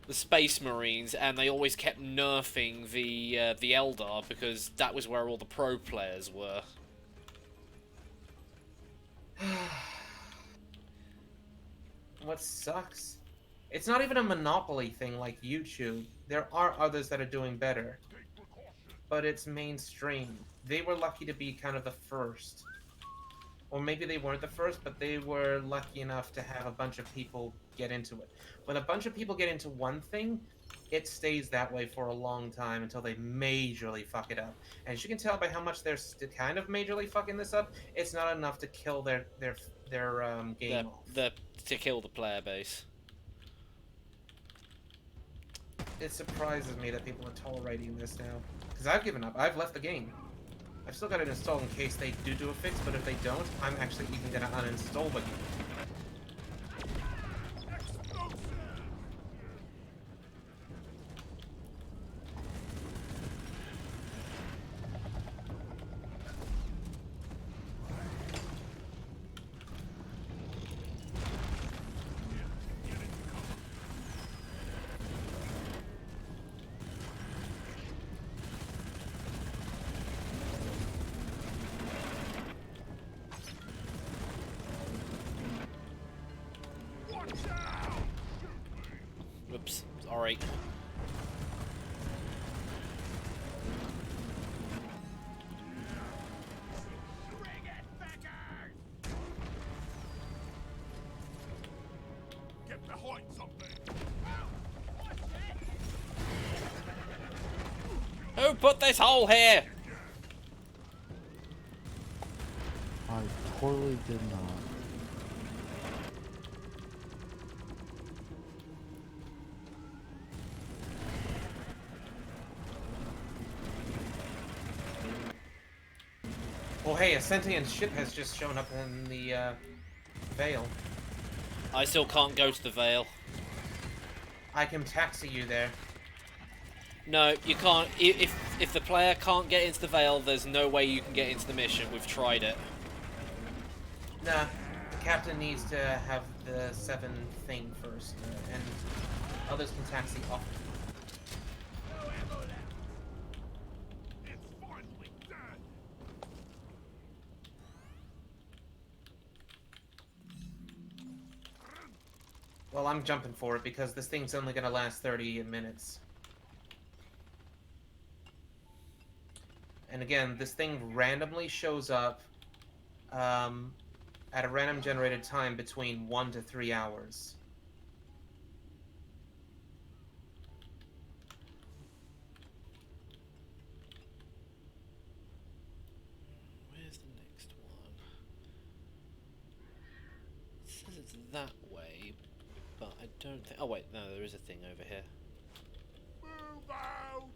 the Space Marines, and they always kept nerfing the Eldar because that was where all the pro players were. What sucks? It's not even a monopoly thing like YouTube. There are others that are doing better. But it's mainstream. They were lucky to be kind of the first. Or maybe they weren't the first, but they were lucky enough to have a bunch of people get into it. When a bunch of people get into one thing, it stays that way for a long time until they majorly fuck it up. And as you can tell by how much they're kind of majorly fucking this up, it's not enough to kill their game off. To kill the player base. It surprises me that people are tolerating this now. Because I've given up. I've left the game. I've still got it installed in case they do a fix, but if they don't, I'm actually even going to uninstall the game. Oops, sorry. Get behind something. Who put this hole here? I totally did not. Well, hey, a sentient ship has just shown up in the Vale. I still can't go to the Vale. I can taxi you there. No, you can't. If the player can't get into the Vale, there's no way you can get into the mission. We've tried it. Nah, the captain needs to have the 7 thing first, and others can taxi off. It's finally dead. Well, I'm jumping for it because this thing's only gonna last 30 minutes. And again, this thing randomly shows up at a random generated time between 1 to 3 hours. Where's the next one? It says it's that way, but I don't think... Oh wait, no, there is a thing over here. Move out.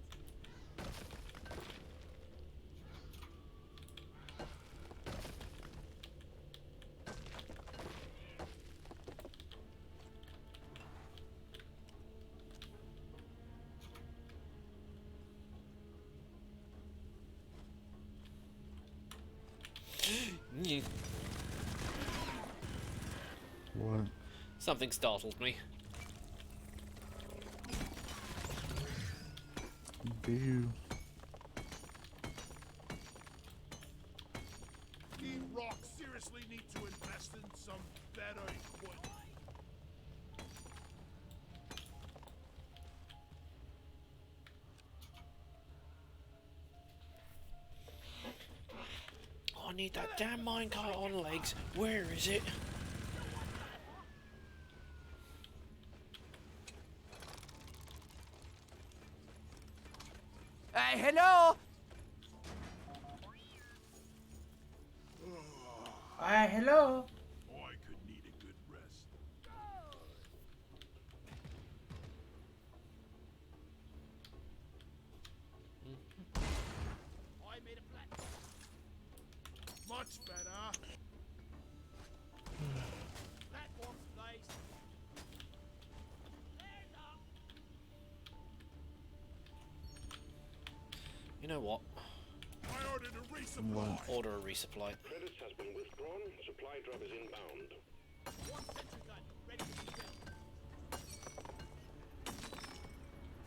What? Something startled me. Boo. DEEP ROCK seriously need to invest in some better equipment. I need that damn minecart on legs. Where is it? Hello? Hello? I could use a good rest. I made a plan. Much better. Platforms, please. You know what? I ordered a resupply. What? Order a resupply. Credits has been withdrawn. Supply drop is inbound. One sentry gun, ready to be built.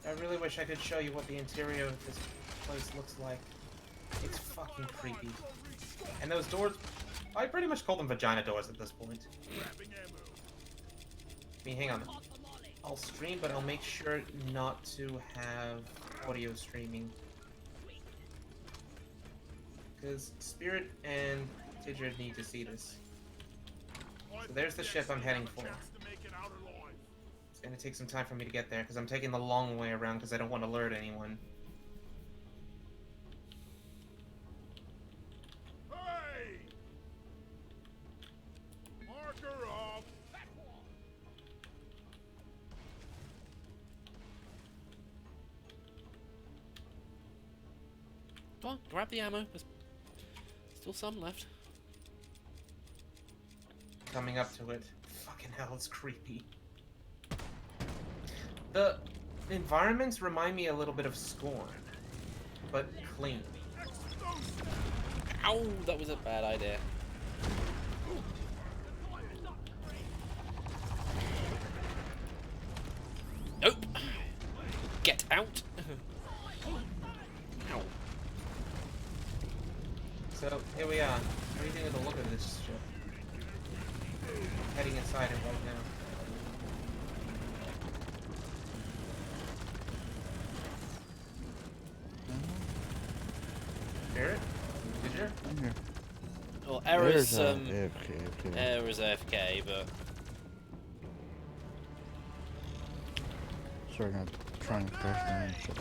I really wish I could show you what the interior of this place looks like. It's fucking creepy. And those doors, I pretty much call them vagina doors at this point. I mean, hang on. I'll stream, but I'll make sure not to have audio streaming. Because Spirit and Tidrid need to see this. So there's the ship I'm heading for. It's gonna take some time for me to get there, because I'm taking the long way around because I don't want to alert anyone. Hey! Marker off! Come on, grab the ammo. There's still some left. Coming up to it. Fucking hell, it's creepy. The environments remind me a little bit of Scorn, but clean. Ow, that was a bad idea. Nope. Get out. Ow. So, here we are. What do you think of the look of this ship? Heading inside it right now. Spirit? Did you? I'm here. Well, errors, There's, AFK, okay. errors AFK, but Sorry, not trying to crash my own ship.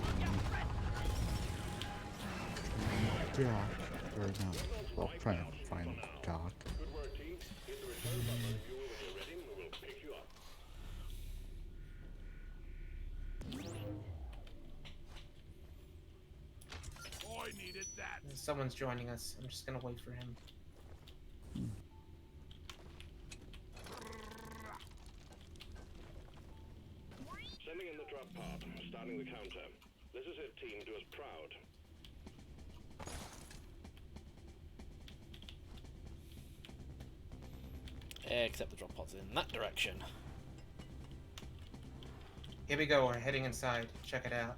Dock. Or no. Well, trying to find dock. Good work, team. Hit the return button on fuel when you're ready, and we'll pick you up. I needed that. Someone's joining us. I'm just gonna wait for him. Sending in the drop pod. Starting the counter. This is it, team. Do us proud. except the drop pod's in that direction. Here we go, we're heading inside. Check it out.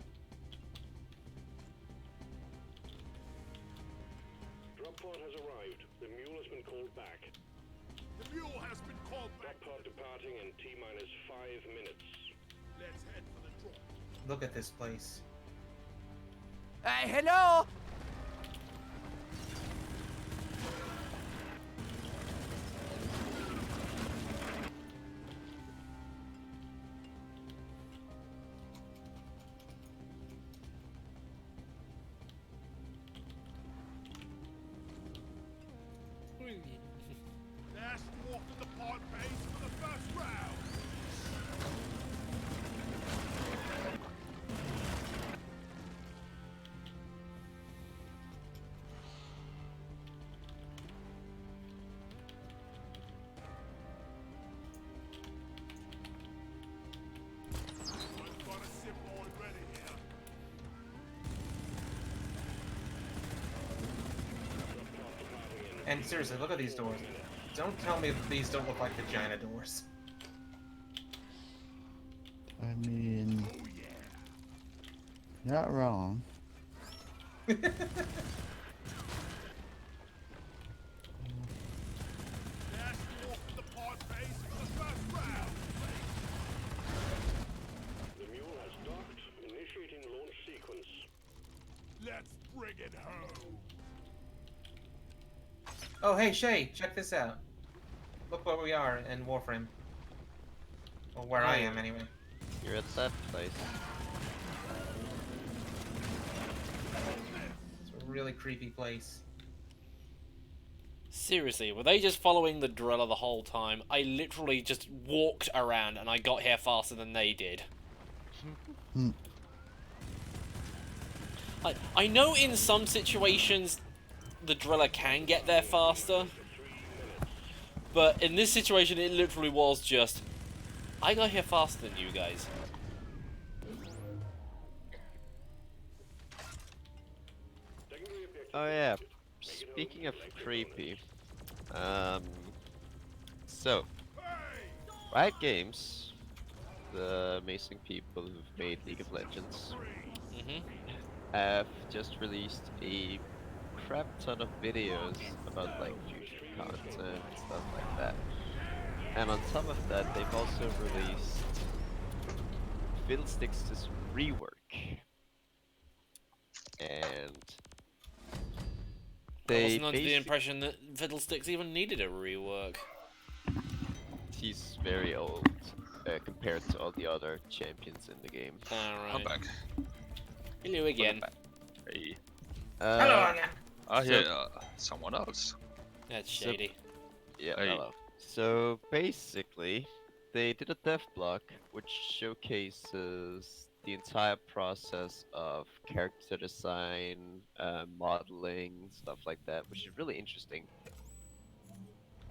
Drop pod has arrived. The mule has been called back. The mule has been called back. Drop pod departing in T-minus 5 minutes. Let's head for the drop. Look at this place. Hello? Last walk to the pod base for the first round. I've got a sip already here. And seriously, look at these doors. Don't tell me that these don't look like vagina doors. I mean, not wrong. Last walk to the pod base for the first round. The mule has docked. Initiating launch sequence. Let's bring it home. Oh, hey, Shay, check this out. Look where we are in Warframe. Or where I am, anyway. You're at that place. It's a really creepy place. Seriously, were they just following the driller the whole time? I literally just walked around and I got here faster than they did. I know in some situations the driller can get there faster, but in this situation it literally was just, I got here faster than you guys. Oh yeah, speaking of creepy, so Riot Games the amazing people who've made League of Legends Mm-hmm. have just released a crap ton of videos about like future content, stuff like that. And on top of that, they've also released Fiddlesticks' rework. And I they wasn't under the basically impression that Fiddlesticks even needed a rework. he's very old compared to all the other champions in the game. I'm Alright. back. Hello again. Hey. Hello, Uh, Anya. I So- hear someone else. That's So- shady. Yeah, Hey. hello. So basically, they did a dev block which showcases the entire process of character design, modeling, stuff like that, which is really interesting.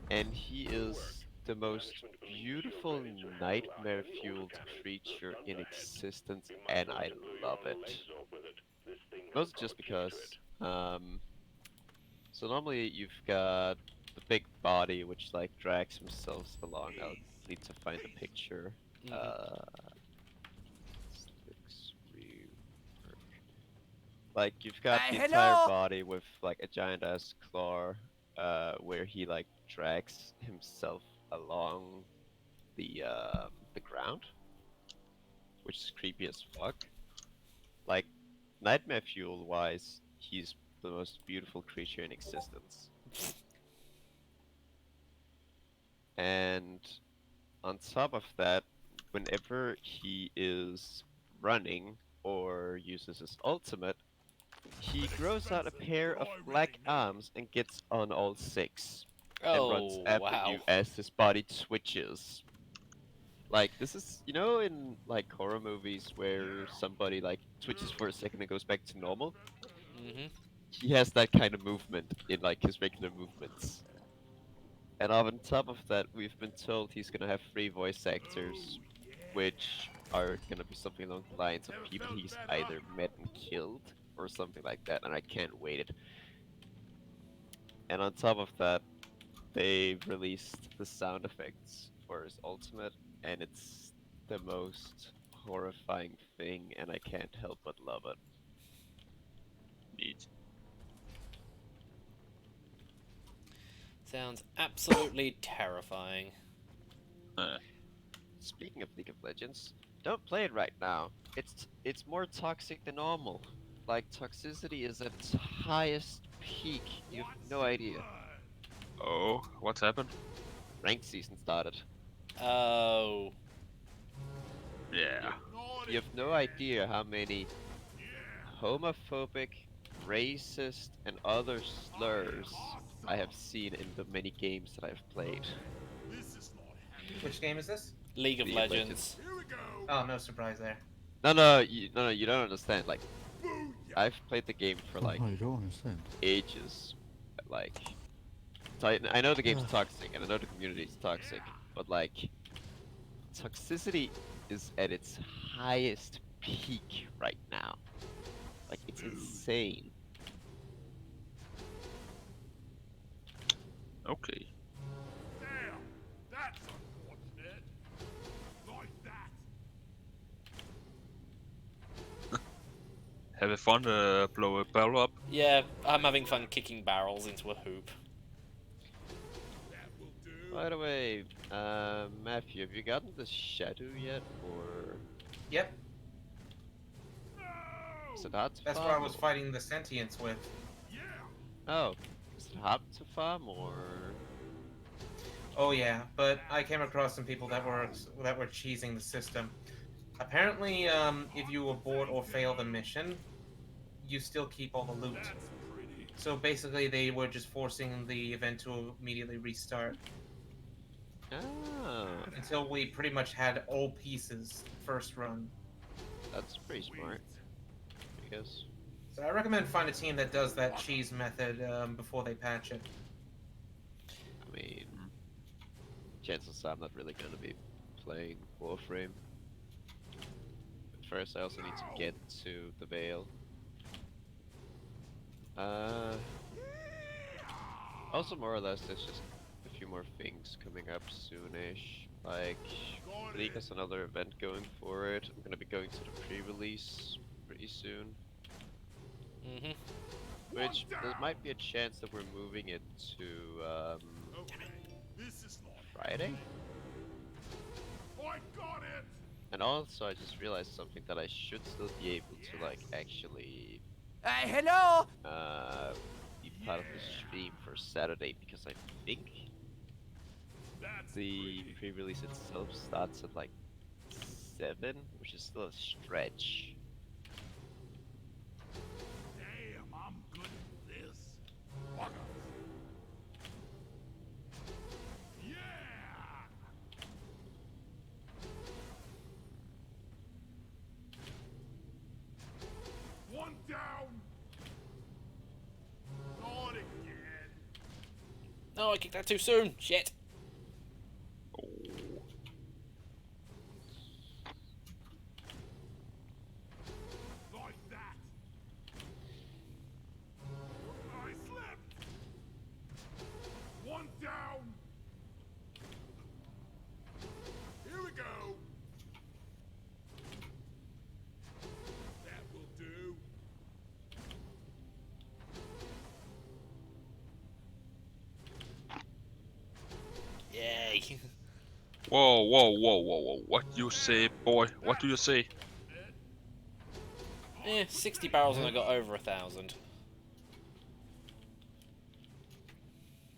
And he is the most beautiful nightmare-fueled creature in existence, and I love it. Mostly just because, so normally you've got the big body which like drags himself along. I'll need to find a picture. Sticks rework. Like you've got the entire body with like a giant ass claw, where he like drags himself along the ground, which is creepy as fuck. Like nightmare fuel wise, he's the most beautiful creature in existence. And on top of that, whenever he is running or uses his ultimate, he grows out a pair of black arms and gets on all six and runs Oh, after wow. you as his body twitches. Like this is, you know, in like horror movies where somebody like twitches for a second and goes back to normal. Mm-hmm. He has that kind of movement in like his regular movements. And on top of that, we've been told he's gonna have 3 voice actors, which are gonna be something along the lines of people he's either met and killed or something like that, and I can't wait it. And on top of that, they released the sound effects for his ultimate, and it's the most horrifying thing, and I can't help but love it. Neat. Sounds absolutely terrifying. Speaking of League of Legends, don't play it right now. It's more toxic than normal. Like toxicity is at its highest peak. You have no idea. Oh, what's happened? Ranked season started. Oh. Yeah. You have no idea how many homophobic, racist, and other slurs I have seen in the many games that I've played. Which game is this? League of League of Legends. Oh, no surprise there. No, you don't understand. Like, I've played the game for like Oh, I don't understand. ages. Like, so I know the game's toxic, and I know the community is toxic, but like, toxicity is at its highest peak right now. Like, it's insane. Okay. Damn, that's unfortunate. Like that. Have fun, blow a barrel up. Yeah, I'm having fun kicking barrels into a hoop. That will do. By the way, Matthew, have you gotten the shadow yet, or Yep, is it hard to that's farm? what I was or- fighting the sentience with. Yeah. Oh, is it hard to farm, or Oh yeah, but I came across some people that were cheesing the system. Apparently, if you abort or fail the mission, you still keep all the loot. That's pretty. So basically, they were just forcing the event to immediately restart oh, until we pretty much had all pieces first run. that's pretty smart, I guess. So I recommend find a team that does that cheese method before they patch it. I mean, chances are I'm not really gonna be playing Warframe. But first, I also need to get to the Vale. Also, more or less, there's just a few more things coming up soonish. Like, League has another event going for it. I'm gonna be going to the pre-release pretty soon. Mm-hmm. Which, there might be a chance that we're moving it to, Okay, this is not. Friday? I got it. And also, I just realized something that I should still be able to, like, actually, Hello? be part of the stream for Saturday, because I think That's the pretty. pre-release itself starts at, like, 7, which is still a stretch. Damn, I'm good at this. Fuck 'em. Yeah. One down. Not again. No, I kicked that too soon. Shit. Like that. I slipped. One down. Here we go. That will do. Yay. Whoa, whoa, whoa, whoa, whoa. What you say, boy? What do you say? 60 barrels and I got over 1,000.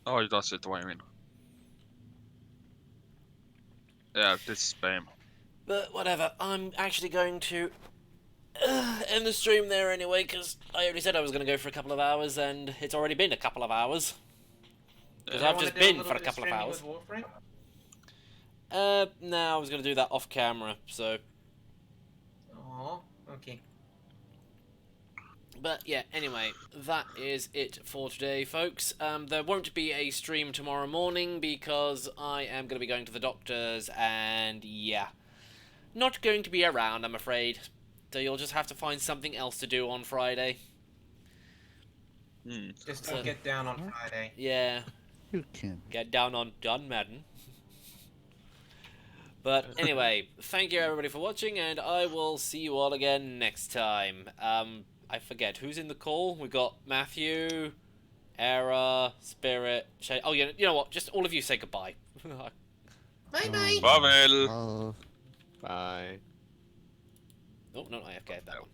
Oh, that's it, what I mean. Yeah, this spam. But whatever, I'm actually going to end the stream there anyway, because I already said I was going to go for a couple of hours, and it's already been a couple of hours. Because I've just been for a couple of hours. No, I was going to do that off camera, so... Oh, okay. But yeah, anyway, that is it for today, folks. There won't be a stream tomorrow morning because I am going to be going to the doctor's, and yeah, not going to be around, I'm afraid. So you'll just have to find something else to do on Friday. Just don't get down on Friday. Yeah, You can. get down on John Madden. But anyway, thank you everybody for watching, and I will see you all again next time. I forget who's in the call. We got Matthew, Era, Spirit, Shay. Oh, yeah, you know what? Just all of you say goodbye. Bye-bye. Pavel! Oh. Bye. Oh, no, I have that one.